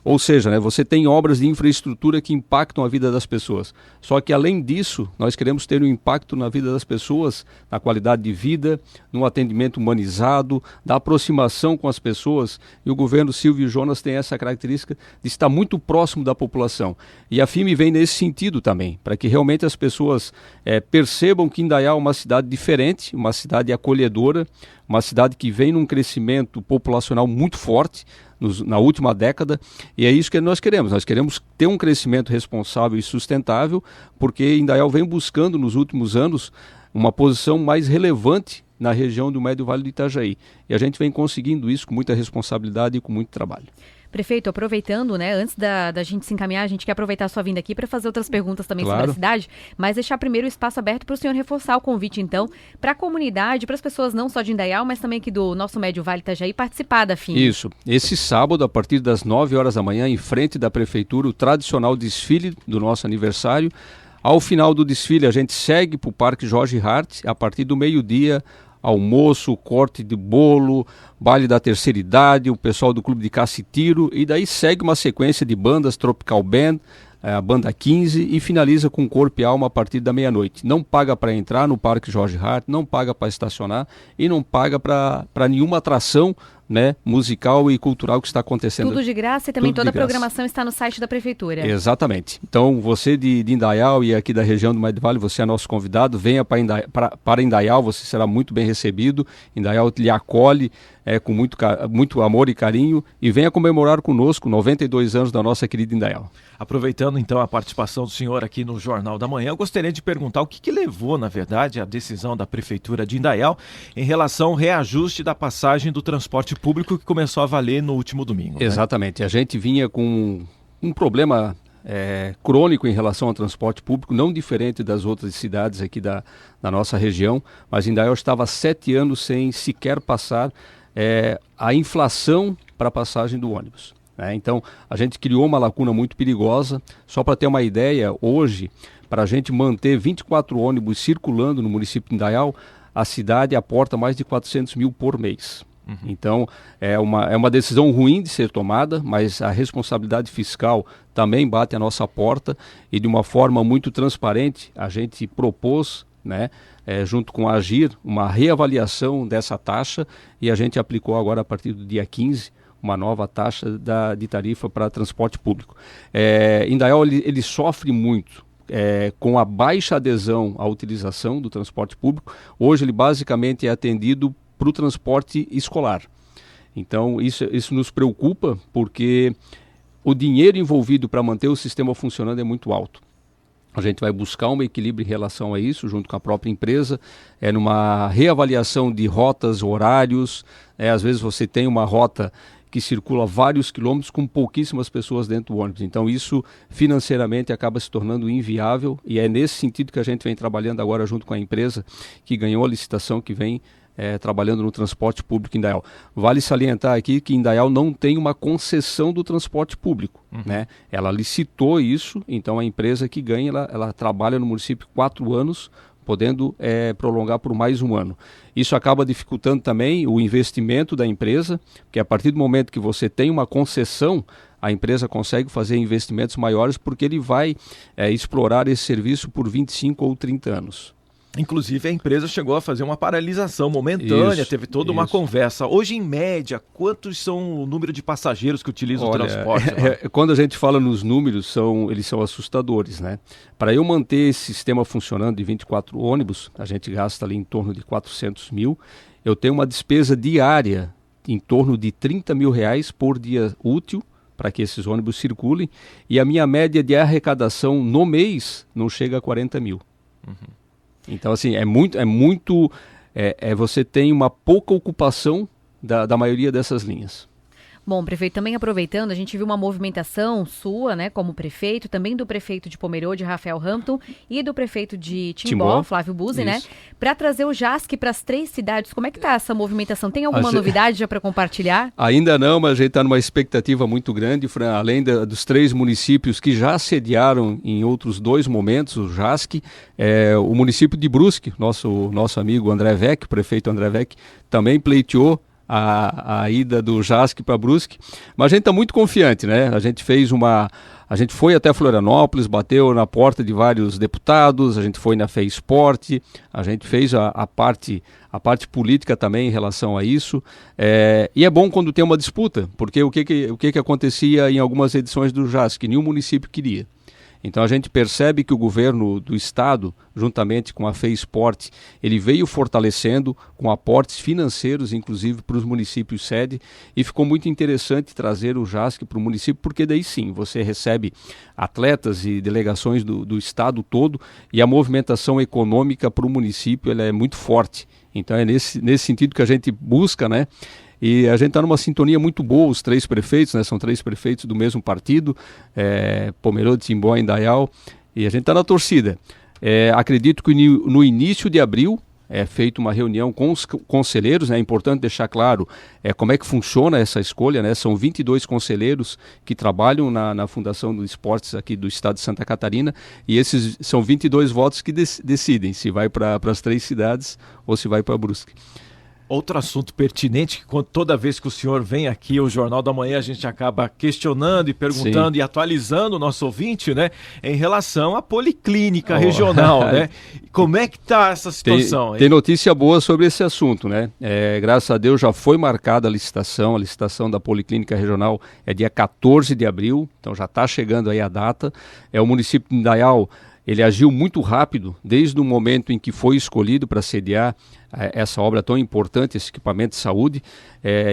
Ou seja, né, você tem obras de infraestrutura que impactam a vida das pessoas. Só que, além disso, nós queremos ter um impacto na vida das pessoas, na qualidade de vida, no atendimento humanizado, da aproximação com as pessoas. E o governo Silvio Jonas tem essa característica de estar muito próximo da população. E a FIME vem nesse sentido também, para que realmente as pessoas percebam que Indaial é uma cidade diferente, uma cidade acolhedora, uma cidade que vem num crescimento populacional muito forte na última década, e é isso que nós queremos ter um crescimento responsável e sustentável, porque Indaial vem buscando nos últimos anos uma posição mais relevante na região do Médio Vale do Itajaí, e a gente vem conseguindo isso com muita responsabilidade e com muito trabalho. Prefeito, aproveitando, né, antes da gente se encaminhar, a gente quer aproveitar a sua vinda aqui para fazer outras perguntas também sobre a cidade, mas deixar primeiro o espaço aberto para o senhor reforçar o convite, então, para a comunidade, para as pessoas não só de Indaial, mas também aqui do nosso Médio Vale Itajaí participar da FIM. Isso. Esse sábado, a partir das 9 horas da manhã, em frente da Prefeitura, o tradicional desfile do nosso aniversário. Ao final do desfile, a gente segue para o Parque Jorge Hart, a partir do meio-dia, almoço, corte de bolo, baile da terceira idade, o pessoal do Clube de Caça e Tiro, e daí segue uma sequência de bandas, Tropical Band, a banda 15, e finaliza com Corpo e Alma a partir da meia-noite. Não paga para entrar no Parque Jorge Hart, não paga para estacionar e não paga para nenhuma atração, né, musical e cultural que está acontecendo. Tudo de graça e também toda a programação está no site da Prefeitura. Exatamente. Então, você de Indaial e aqui da região do Médio Vale, você é nosso convidado, venha para Indaial, você será muito bem recebido. Indaial lhe acolhe com muito amor e carinho e venha comemorar conosco 92 anos da nossa querida Indaial. Aproveitando então a participação do senhor aqui no Jornal da Manhã, eu gostaria de perguntar o que levou, na verdade, a decisão da Prefeitura de Indaial em relação ao reajuste da passagem do transporte público que começou a valer no último domingo. Exatamente. Né? A gente vinha com um problema crônico em relação ao transporte público, não diferente das outras cidades aqui da nossa região, mas Indaial estava há 7 anos sem sequer passar a inflação para a passagem do ônibus. Então, a gente criou uma lacuna muito perigosa. Só para ter uma ideia, hoje, para a gente manter 24 ônibus circulando no município de Indaial, a cidade aporta mais de 400 mil por mês. Então, é uma decisão ruim de ser tomada, mas a responsabilidade fiscal também bate à nossa porta e de uma forma muito transparente a gente propôs, né, junto com a Agir, uma reavaliação dessa taxa e a gente aplicou agora a partir do dia 15 uma nova taxa de tarifa para transporte público. Indaial ele sofre muito com a baixa adesão à utilização do transporte público. Hoje ele basicamente é atendido para o transporte escolar. Então isso nos preocupa porque o dinheiro envolvido para manter o sistema funcionando é muito alto. A gente vai buscar um equilíbrio em relação a isso, junto com a própria empresa, numa reavaliação de rotas, horários. Às vezes você tem uma rota que circula vários quilômetros com pouquíssimas pessoas dentro do ônibus. Então isso financeiramente acaba se tornando inviável e é nesse sentido que a gente vem trabalhando agora junto com a empresa que ganhou a licitação, que vem trabalhando no transporte público em Indaial. Vale salientar aqui que Indaial não tem uma concessão do transporte público. Né? Ela licitou isso, então a empresa que ganha, ela trabalha no município 4 anos, podendo prolongar por mais 1 ano. Isso acaba dificultando também o investimento da empresa, porque a partir do momento que você tem uma concessão, a empresa consegue fazer investimentos maiores porque ele vai explorar esse serviço por 25 ou 30 anos. Inclusive, a empresa chegou a fazer uma paralisação momentânea, teve toda uma conversa. Hoje, em média, quantos são o número de passageiros que utilizam o transporte? Quando a gente fala nos números, eles são assustadores, né? Para eu manter esse sistema funcionando de 24 ônibus, a gente gasta ali em torno de 400 mil. Eu tenho uma despesa diária em torno de 30 mil reais por dia útil para que esses ônibus circulem. E a minha média de arrecadação no mês não chega a 40 mil. Então, assim, você tem uma pouca ocupação da maioria dessas linhas. Bom, prefeito, também aproveitando, a gente viu uma movimentação sua, né, como prefeito, também do prefeito de Pomerode, Rafael Hampton, e do prefeito de Timbó, Flávio Buzzi, né, para trazer o JASC para as 3 cidades. Como é que está essa movimentação? Tem alguma novidade já para compartilhar? Ainda não, mas a gente está numa expectativa muito grande, Fran, além dos 3 municípios que já sediaram em outros 2 momentos o JASC, o município de Brusque, nosso amigo André Vec, prefeito André Vec, também pleiteou a ida do JASC para Brusque, mas a gente está muito confiante, né? A gente foi até Florianópolis, bateu na porta de vários deputados, a gente foi na FEISPORT, a gente fez a parte política também em relação a isso, e é bom quando tem uma disputa, porque o que acontecia em algumas edições do JASC, que nenhum município queria. Então a gente percebe que o governo do estado, juntamente com a FEISPORT, ele veio fortalecendo com aportes financeiros, inclusive para os municípios sede, e ficou muito interessante trazer o JASC para o município, porque daí sim, você recebe atletas e delegações do estado todo, e a movimentação econômica para o município ela é muito forte. Então é nesse sentido que a gente busca, né? E a gente está numa sintonia muito boa, os 3 prefeitos, né? São 3 prefeitos do mesmo partido, Pomerode, Timbó e Indaial, e a gente está na torcida. Acredito que no início de abril é feita uma reunião com os conselheiros, né? É importante deixar claro como é que funciona essa escolha, né? São 22 conselheiros que trabalham na Fundação dos Esportes aqui do estado de Santa Catarina, e esses são 22 votos que decidem se vai para as 3 cidades ou se vai para Brusque. Outro assunto pertinente, que toda vez que o senhor vem aqui ao Jornal da Manhã, a gente acaba questionando e perguntando Sim. e atualizando o nosso ouvinte, né? Em relação à policlínica regional, né? Como é que está essa situação? Tem notícia boa sobre esse assunto, né? Graças a Deus já foi marcada a licitação da policlínica regional é dia 14 de abril, então já está chegando aí a data. O município de Indaial, ele agiu muito rápido, desde o momento em que foi escolhido para sediar essa obra tão importante, esse equipamento de saúde.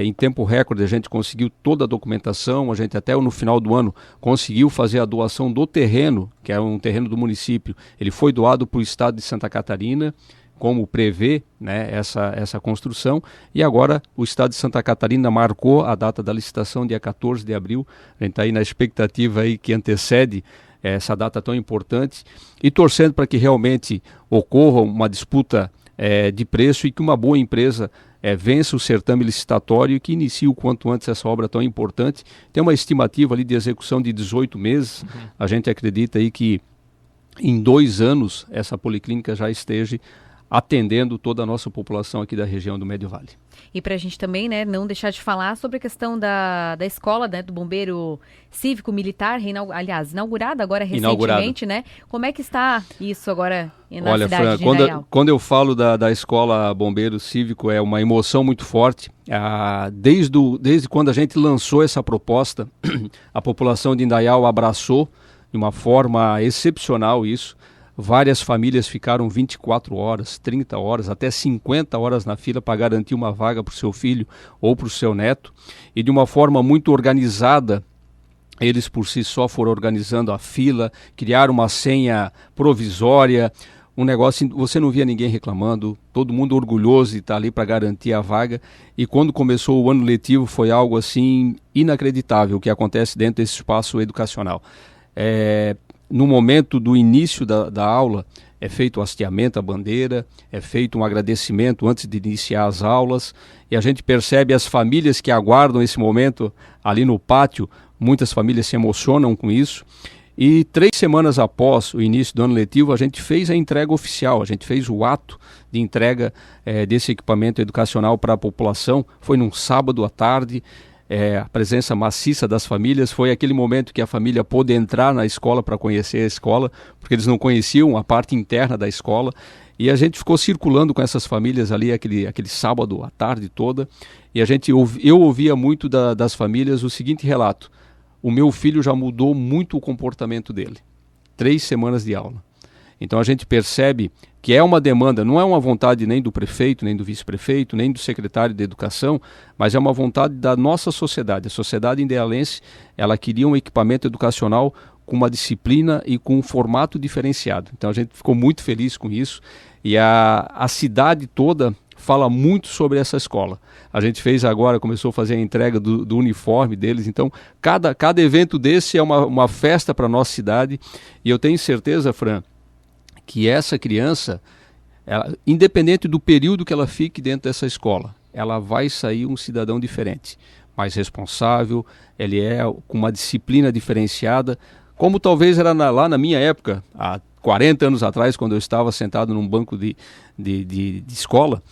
Em tempo recorde a gente conseguiu toda a documentação, a gente até no final do ano conseguiu fazer a doação do terreno, que é um terreno do município. Ele foi doado para o estado de Santa Catarina, como prevê, né, essa construção, e agora o estado de Santa Catarina marcou a data da licitação, dia 14 de abril. A gente está aí na expectativa aí que antecede essa data tão importante, e torcendo para que realmente ocorra uma disputa de preço e que uma boa empresa vença o certame licitatório e que inicie o quanto antes essa obra tão importante. Tem uma estimativa ali de execução de 18 meses. A gente acredita aí que em 2 anos essa policlínica já esteja atendendo toda a nossa população aqui da região do Médio Vale. E para a gente também, né, não deixar de falar sobre a questão da escola, né, do Bombeiro Cívico Militar, inaugurada agora recentemente, né? Como é que está isso agora na cidade de Indaial? Quando eu falo da escola Bombeiro Cívico, é uma emoção muito forte. Desde quando a gente lançou essa proposta, a população de Indaial abraçou de uma forma excepcional isso. Várias famílias ficaram 24 horas, 30 horas, até 50 horas na fila para garantir uma vaga para o seu filho ou para o seu neto. E de uma forma muito organizada, eles por si só foram organizando a fila, criaram uma senha provisória, um negócio, você não via ninguém reclamando, todo mundo orgulhoso de estar ali para garantir a vaga. E quando começou o ano letivo foi algo assim inacreditável o que acontece dentro desse espaço educacional. No momento do início da aula, é feito o hasteamento à bandeira, é feito um agradecimento antes de iniciar as aulas, e a gente percebe as famílias que aguardam esse momento ali no pátio, muitas famílias se emocionam com isso. E 3 semanas após o início do ano letivo, a gente fez a entrega oficial, a gente fez o ato de entrega desse equipamento educacional para a população. Foi num sábado à tarde. A presença maciça das famílias, foi aquele momento que a família pôde entrar na escola para conhecer a escola, porque eles não conheciam a parte interna da escola, e a gente ficou circulando com essas famílias ali aquele sábado à tarde toda, e eu ouvia muito das famílias o seguinte relato: o meu filho já mudou muito o comportamento dele, 3 semanas de aula. Então a gente percebe que é uma demanda, não é uma vontade nem do prefeito, nem do vice-prefeito, nem do secretário de educação, mas é uma vontade da nossa sociedade. A sociedade indaialense, ela queria um equipamento educacional com uma disciplina e com um formato diferenciado. Então a gente ficou muito feliz com isso, e a cidade toda fala muito sobre essa escola. A gente fez agora, começou a fazer a entrega do uniforme deles, então cada evento desse é uma festa para a nossa cidade, e eu tenho certeza, Fran, que essa criança, independente do período que ela fique dentro dessa escola, ela vai sair um cidadão diferente, mais responsável, ele com uma disciplina diferenciada, como talvez era lá na minha época, há 40 anos atrás, quando eu estava sentado num banco de escola.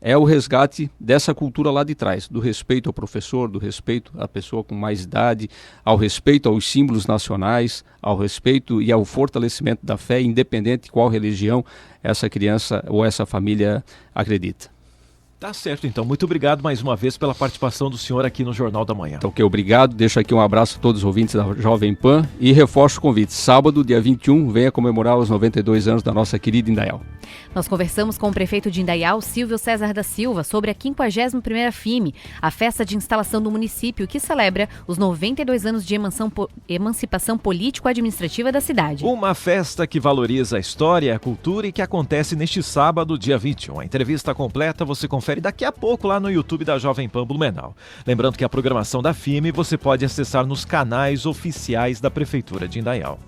É o resgate dessa cultura lá de trás, do respeito ao professor, do respeito à pessoa com mais idade, ao respeito aos símbolos nacionais, ao respeito e ao fortalecimento da fé, independente de qual religião essa criança ou essa família acredita. Tá certo, então. Muito obrigado mais uma vez pela participação do senhor aqui no Jornal da Manhã. Então, obrigado. Deixo aqui um abraço a todos os ouvintes da Jovem Pan e reforço o convite. Sábado, dia 21, venha comemorar os 92 anos da nossa querida Indaial. Nós conversamos com o prefeito de Indaial, Silvio César da Silva, sobre a 51ª FIME, a festa de instalação do município, que celebra os 92 anos de emancipação político-administrativa da cidade. Uma festa que valoriza a história e a cultura e que acontece neste sábado, dia 21. A entrevista completa você confere daqui a pouco lá no YouTube da Jovem Pan Blumenau. Lembrando que a programação da FIME você pode acessar nos canais oficiais da Prefeitura de Indaial.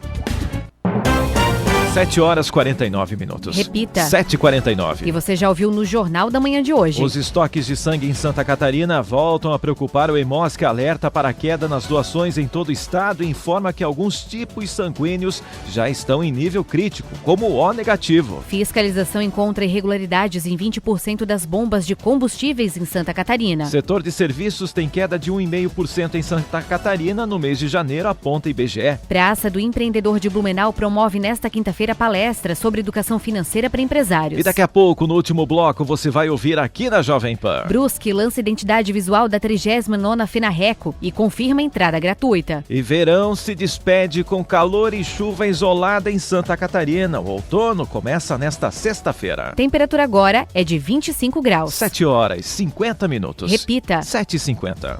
7h49. Repita. 7h49. E você já ouviu no Jornal da Manhã de hoje. Os estoques de sangue em Santa Catarina voltam a preocupar. O Hemosc alerta para a queda nas doações em todo o estado e informa que alguns tipos sanguíneos já estão em nível crítico, como o O negativo. Fiscalização encontra irregularidades em 20% das bombas de combustíveis em Santa Catarina. Setor de serviços tem queda de 1,5% em Santa Catarina no mês de janeiro, aponta IBGE. Praça do Empreendedor de Blumenau promove nesta quinta-feira palestra sobre educação financeira para empresários. E daqui a pouco, no último bloco, você vai ouvir aqui na Jovem Pan. Brusque lança identidade visual da 39ª FENARRECO e confirma entrada gratuita. E verão se despede com calor e chuva isolada em Santa Catarina. O outono começa nesta sexta-feira. Temperatura agora é de 25 graus. 7h50. Repita. 7h50.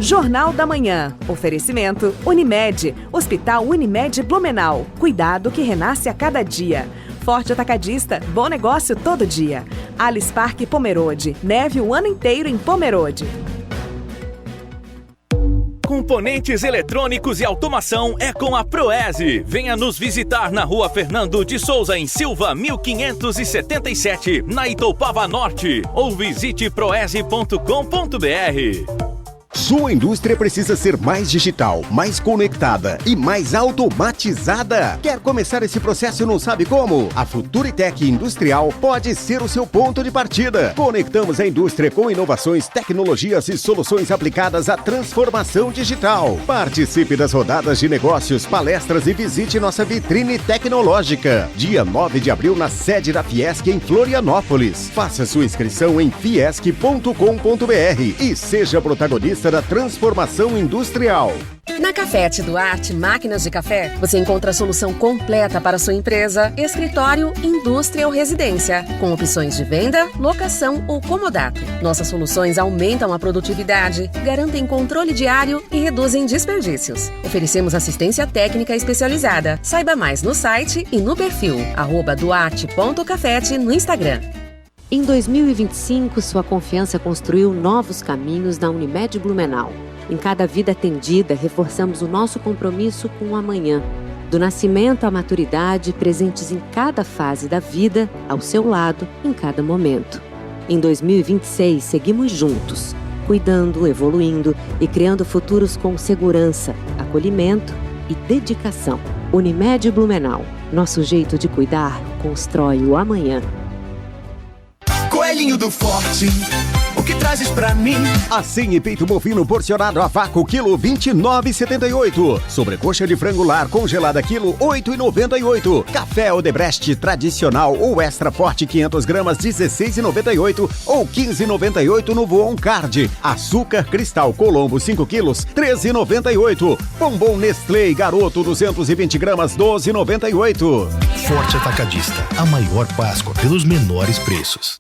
Jornal da Manhã. Oferecimento Unimed. Hospital Unimed Blumenau. Cuidado que renasce a cada dia. Forte Atacadista. Bom negócio todo dia. Alice Parque Pomerode. Neve o ano inteiro em Pomerode. Componentes eletrônicos e automação é com a Proese. Venha nos visitar na Rua Fernando de Souza, em Silva, 1577, na Itoupava Norte. Ou visite proese.com.br. Sua indústria precisa ser mais digital, mais conectada e mais automatizada. Quer começar esse processo e não sabe como? A Futuritec Industrial pode ser o seu ponto de partida. Conectamos a indústria com inovações, tecnologias e soluções aplicadas à transformação digital. Participe das rodadas de negócios, palestras e visite nossa vitrine tecnológica. Dia 9 de abril na sede da Fiesc em Florianópolis. Faça sua inscrição em fiesc.com.br e seja protagonista da transformação industrial. Na Cafete Duarte Máquinas de Café, você encontra a solução completa para sua empresa, escritório, indústria ou residência, com opções de venda, locação ou comodato. Nossas soluções aumentam a produtividade, garantem controle diário e reduzem desperdícios. Oferecemos assistência técnica especializada. Saiba mais no site e no perfil @duarte.cafete no Instagram. Em 2025, sua confiança construiu novos caminhos na Unimed Blumenau. Em cada vida atendida, reforçamos o nosso compromisso com o amanhã. Do nascimento à maturidade, presentes em cada fase da vida, ao seu lado, em cada momento. Em 2026, seguimos juntos, cuidando, evoluindo e criando futuros com segurança, acolhimento e dedicação. Unimed Blumenau. Nosso jeito de cuidar constrói o amanhã. Coelhinho do Forte, o que trazes pra mim? Assim e peito bovino porcionado a vácuo, quilo 29,78. Sobrecoxa de frango lar congelada, quilo 8,98. Café Odebrecht tradicional ou extra forte 500 gramas, 16,98 ou 15,98 no Voon Card. Açúcar Cristal Colombo 5 quilos, 13,98. Bombom Nestlé Garoto 220 gramas, 12,98. Forte Atacadista, a maior Páscoa pelos menores preços.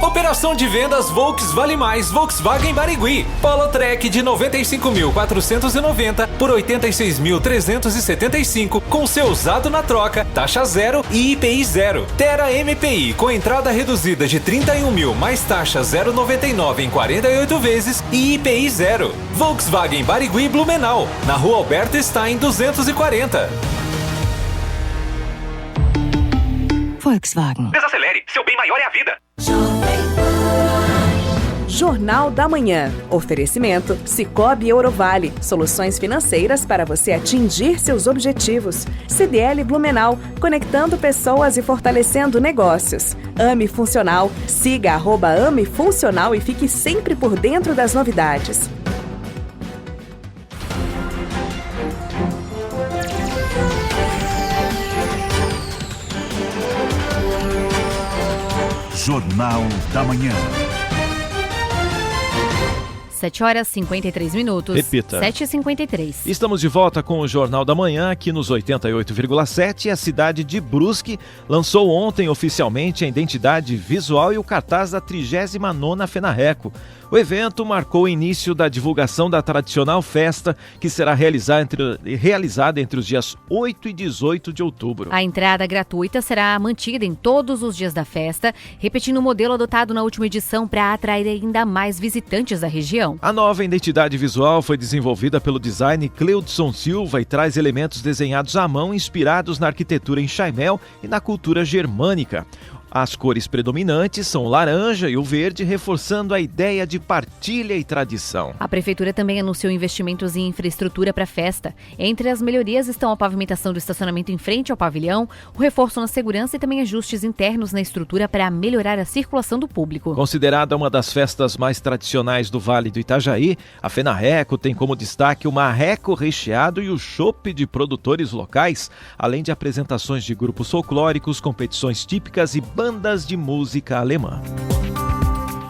Operação de vendas Volks Vale Mais Volkswagen Barigui. Polo Trek de 95.490 por 86.375 com seu usado na troca, taxa zero e IPI zero. Terra MPI com entrada reduzida de 31 mil mais taxa 0,99 em 48 vezes e IPI zero. Volkswagen Barigui Blumenau, na Rua Alberto Stein 240. Volkswagen. Desacelere, seu bem maior é a vida. Jornal da Manhã. Oferecimento Sicoob Eurovale. Soluções financeiras para você atingir seus objetivos. CDL Blumenau. Conectando pessoas e fortalecendo negócios. Ame Funcional. Siga @Ame Funcional e fique sempre por dentro das novidades. Jornal da Manhã. 7h53. Repita. 7h53. Estamos de volta com o Jornal da Manhã, aqui nos 88,7. A cidade de Brusque lançou ontem oficialmente a identidade visual e o cartaz da 39ª FENARRECO. O evento marcou o início da divulgação da tradicional festa, que será realizada entre os dias 8 e 18 de outubro. A entrada gratuita será mantida em todos os dias da festa, repetindo o modelo adotado na última edição para atrair ainda mais visitantes da região. A nova identidade visual foi desenvolvida pelo designer Cleudson Silva e traz elementos desenhados à mão inspirados na arquitetura em Chaimel e na cultura germânica. As cores predominantes são o laranja e o verde, reforçando a ideia de partilha e tradição. A Prefeitura também anunciou investimentos em infraestrutura para a festa. Entre as melhorias estão a pavimentação do estacionamento em frente ao pavilhão, o reforço na segurança e também ajustes internos na estrutura para melhorar a circulação do público. Considerada uma das festas mais tradicionais do Vale do Itajaí, a FENARRECO tem como destaque o marreco recheado e o chopp de produtores locais, além de apresentações de grupos folclóricos, competições típicas e bandas de música alemã.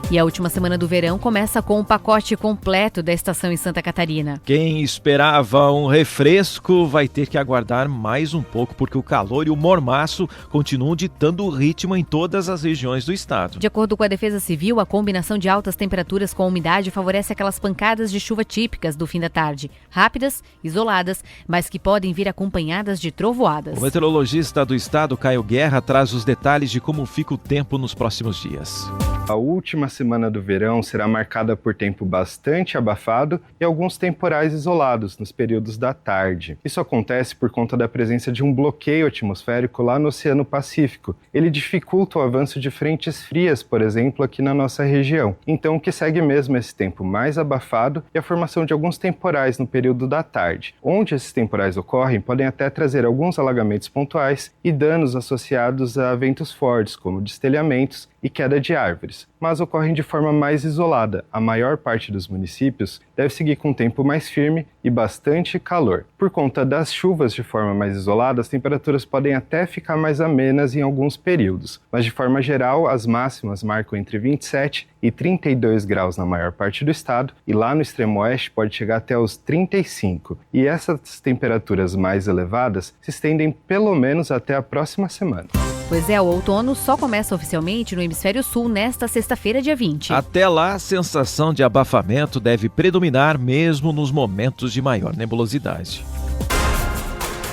E a última semana do verão começa com o pacote completo da estação em Santa Catarina. Quem esperava um refresco vai ter que aguardar mais um pouco, porque o calor e o mormaço continuam ditando o ritmo em todas as regiões do estado. De acordo com a Defesa Civil, a combinação de altas temperaturas com umidade favorece aquelas pancadas de chuva típicas do fim da tarde, rápidas, isoladas, mas que podem vir acompanhadas de trovoadas. O meteorologista do estado, Caio Guerra, traz os detalhes de como fica o tempo nos próximos dias. A última semana do verão será marcada por tempo bastante abafado e alguns temporais isolados nos períodos da tarde. Isso acontece por conta da presença de um bloqueio atmosférico lá no Oceano Pacífico. Ele dificulta o avanço de frentes frias, por exemplo, aqui na nossa região. Então, o que segue mesmo é esse tempo mais abafado e a formação de alguns temporais no período da tarde. Onde esses temporais ocorrem, podem até trazer alguns alagamentos pontuais e danos associados a ventos fortes, como destelhamentos e queda de árvores, mas ocorrem de forma mais isolada. A maior parte dos municípios deve seguir com um tempo mais firme e bastante calor. Por conta das chuvas de forma mais isolada, as temperaturas podem até ficar mais amenas em alguns períodos, mas de forma geral, as máximas marcam entre 27 e 32 graus na maior parte do estado, e lá no extremo oeste pode chegar até os 35. E essas temperaturas mais elevadas se estendem pelo menos até a próxima semana. Pois é, o outono só começa oficialmente no hemisfério sul nesta sexta-feira, dia 20. Até lá, a sensação de abafamento deve predominar mesmo nos momentos de maior nebulosidade.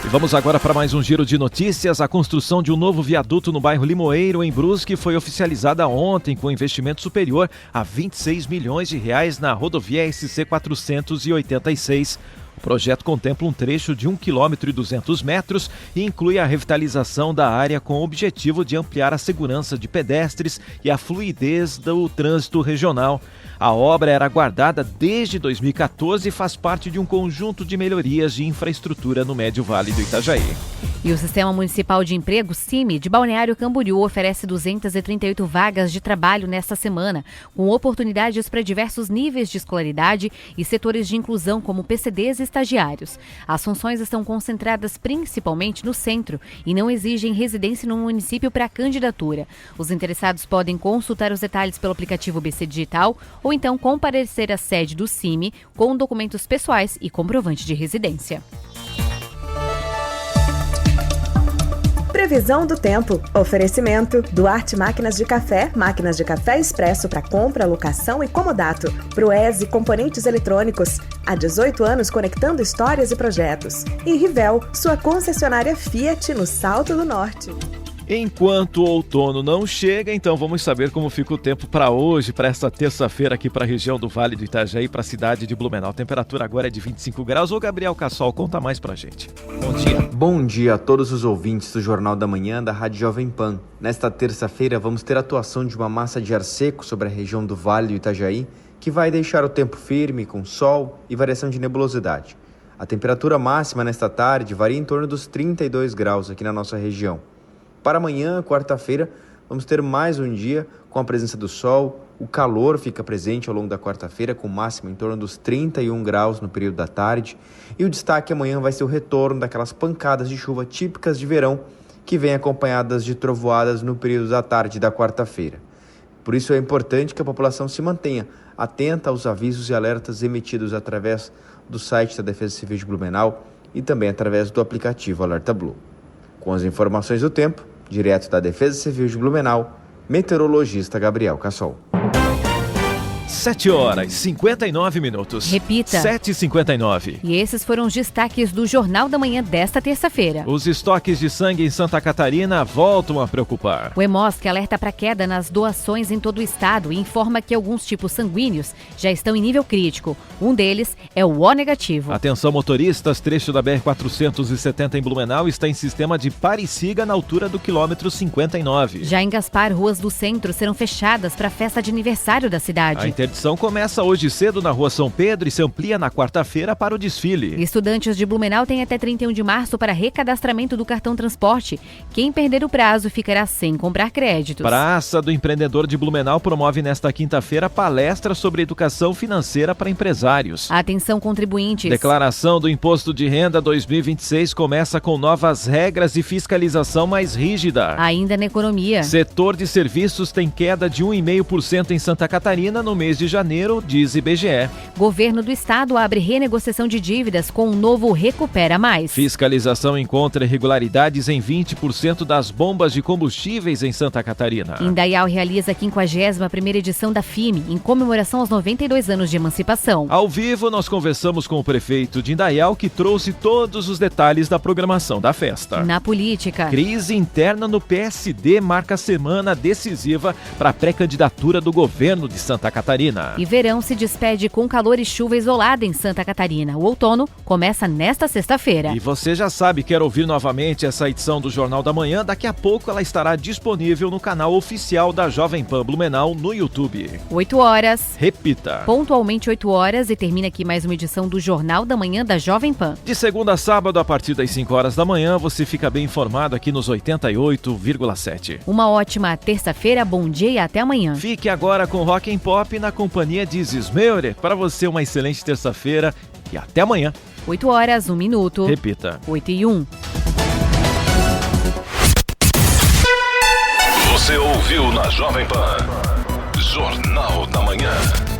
E vamos agora para mais um giro de notícias. A construção de um novo viaduto no bairro Limoeiro, em Brusque, foi oficializada ontem com investimento superior a 26 milhões de reais na rodovia SC 486. O projeto contempla um trecho de 1,2 km e inclui a revitalização da área com o objetivo de ampliar a segurança de pedestres e a fluidez do trânsito regional. A obra era aguardada desde 2014 e faz parte de um conjunto de melhorias de infraestrutura no Médio Vale do Itajaí. E o Sistema Municipal de Emprego, SIME, de Balneário Camboriú, oferece 238 vagas de trabalho nesta semana, com oportunidades para diversos níveis de escolaridade e setores de inclusão, como PCDs e estagiários. As funções estão concentradas principalmente no centro e não exigem residência no município para a candidatura. Os interessados podem consultar os detalhes pelo aplicativo BC Digital ou então comparecer à sede do SIME com documentos pessoais e comprovante de residência. Previsão do tempo. Oferecimento Duarte Máquinas de Café, máquinas de café expresso para compra, locação e comodato. Proese Componentes Eletrônicos. Há 18 anos conectando histórias e projetos. E Rivel, sua concessionária Fiat no Salto do Norte. Enquanto o outono não chega, então vamos saber como fica o tempo para hoje, para esta terça-feira aqui para a região do Vale do Itajaí, para a cidade de Blumenau. A temperatura agora é de 25 graus. O Gabriel Cassol conta mais pra gente. Bom dia. Bom dia a todos os ouvintes do Jornal da Manhã da Rádio Jovem Pan. Nesta terça-feira vamos ter a atuação de uma massa de ar seco sobre a região do Vale do Itajaí, que vai deixar o tempo firme, com sol e variação de nebulosidade. A temperatura máxima nesta tarde varia em torno dos 32 graus aqui na nossa região. Para amanhã, quarta-feira, vamos ter mais um dia com a presença do sol. O calor fica presente ao longo da quarta-feira, com máxima em torno dos 31 graus no período da tarde. E o destaque amanhã vai ser o retorno daquelas pancadas de chuva típicas de verão, que vêm acompanhadas de trovoadas no período da tarde da quarta-feira. Por isso é importante que a população se mantenha atenta aos avisos e alertas emitidos através do site da Defesa Civil de Blumenau e também através do aplicativo Alerta Blue. Com as informações do tempo, direto da Defesa Civil de Blumenau, meteorologista Gabriel Cassol. 7h59. Repita. 7h59. E esses foram os destaques do Jornal da Manhã desta terça-feira. Os estoques de sangue em Santa Catarina voltam a preocupar. O Hemosc alerta para queda nas doações em todo o estado e informa que alguns tipos sanguíneos já estão em nível crítico. Um deles é o O negativo. Atenção motoristas, trecho da BR-470 em Blumenau está em sistema de pare-siga na altura do quilômetro 59. Já em Gaspar, ruas do centro serão fechadas para a festa de aniversário da cidade. A interdição começa hoje cedo na Rua São Pedro e se amplia na quarta-feira para o desfile. Estudantes de Blumenau têm até 31 de março para recadastramento do cartão transporte. Quem perder o prazo ficará sem comprar créditos. Praça do Empreendedor de Blumenau promove nesta quinta-feira palestra sobre educação financeira para empresários. Atenção contribuintes. Declaração do Imposto de Renda 2026 começa com novas regras e fiscalização mais rígida. Ainda na economia. Setor de serviços tem queda de 1,5% em Santa Catarina no mês de janeiro, diz IBGE. Governo do estado abre renegociação de dívidas com um novo Recupera Mais. Fiscalização encontra irregularidades em 20% das bombas de combustíveis em Santa Catarina. Indaial realiza a 51ª edição da FIME, em comemoração aos 92 anos de emancipação. Ao vivo, nós conversamos com o prefeito de Indaial, que trouxe todos os detalhes da programação da festa. Na política. Crise interna no PSD marca semana decisiva para a pré-candidatura do governo de Santa Catarina. E verão se despede com calor e chuva isolada em Santa Catarina. O outono começa nesta sexta-feira. E você já sabe, quer ouvir novamente essa edição do Jornal da Manhã? Daqui a pouco ela estará disponível no canal oficial da Jovem Pan Blumenau no YouTube. 8 horas. Repita. Pontualmente 8 horas e termina aqui mais uma edição do Jornal da Manhã da Jovem Pan. De segunda a sábado, a partir das 5 horas da manhã, você fica bem informado aqui nos 88,7. Uma ótima terça-feira, bom dia e até amanhã. Fique agora com Rock and Pop na companhia de Zismeure. Para você, uma excelente terça-feira e até amanhã. 8 horas, 1 minuto. Repita. 8h01. Você ouviu na Jovem Pan Jornal da Manhã.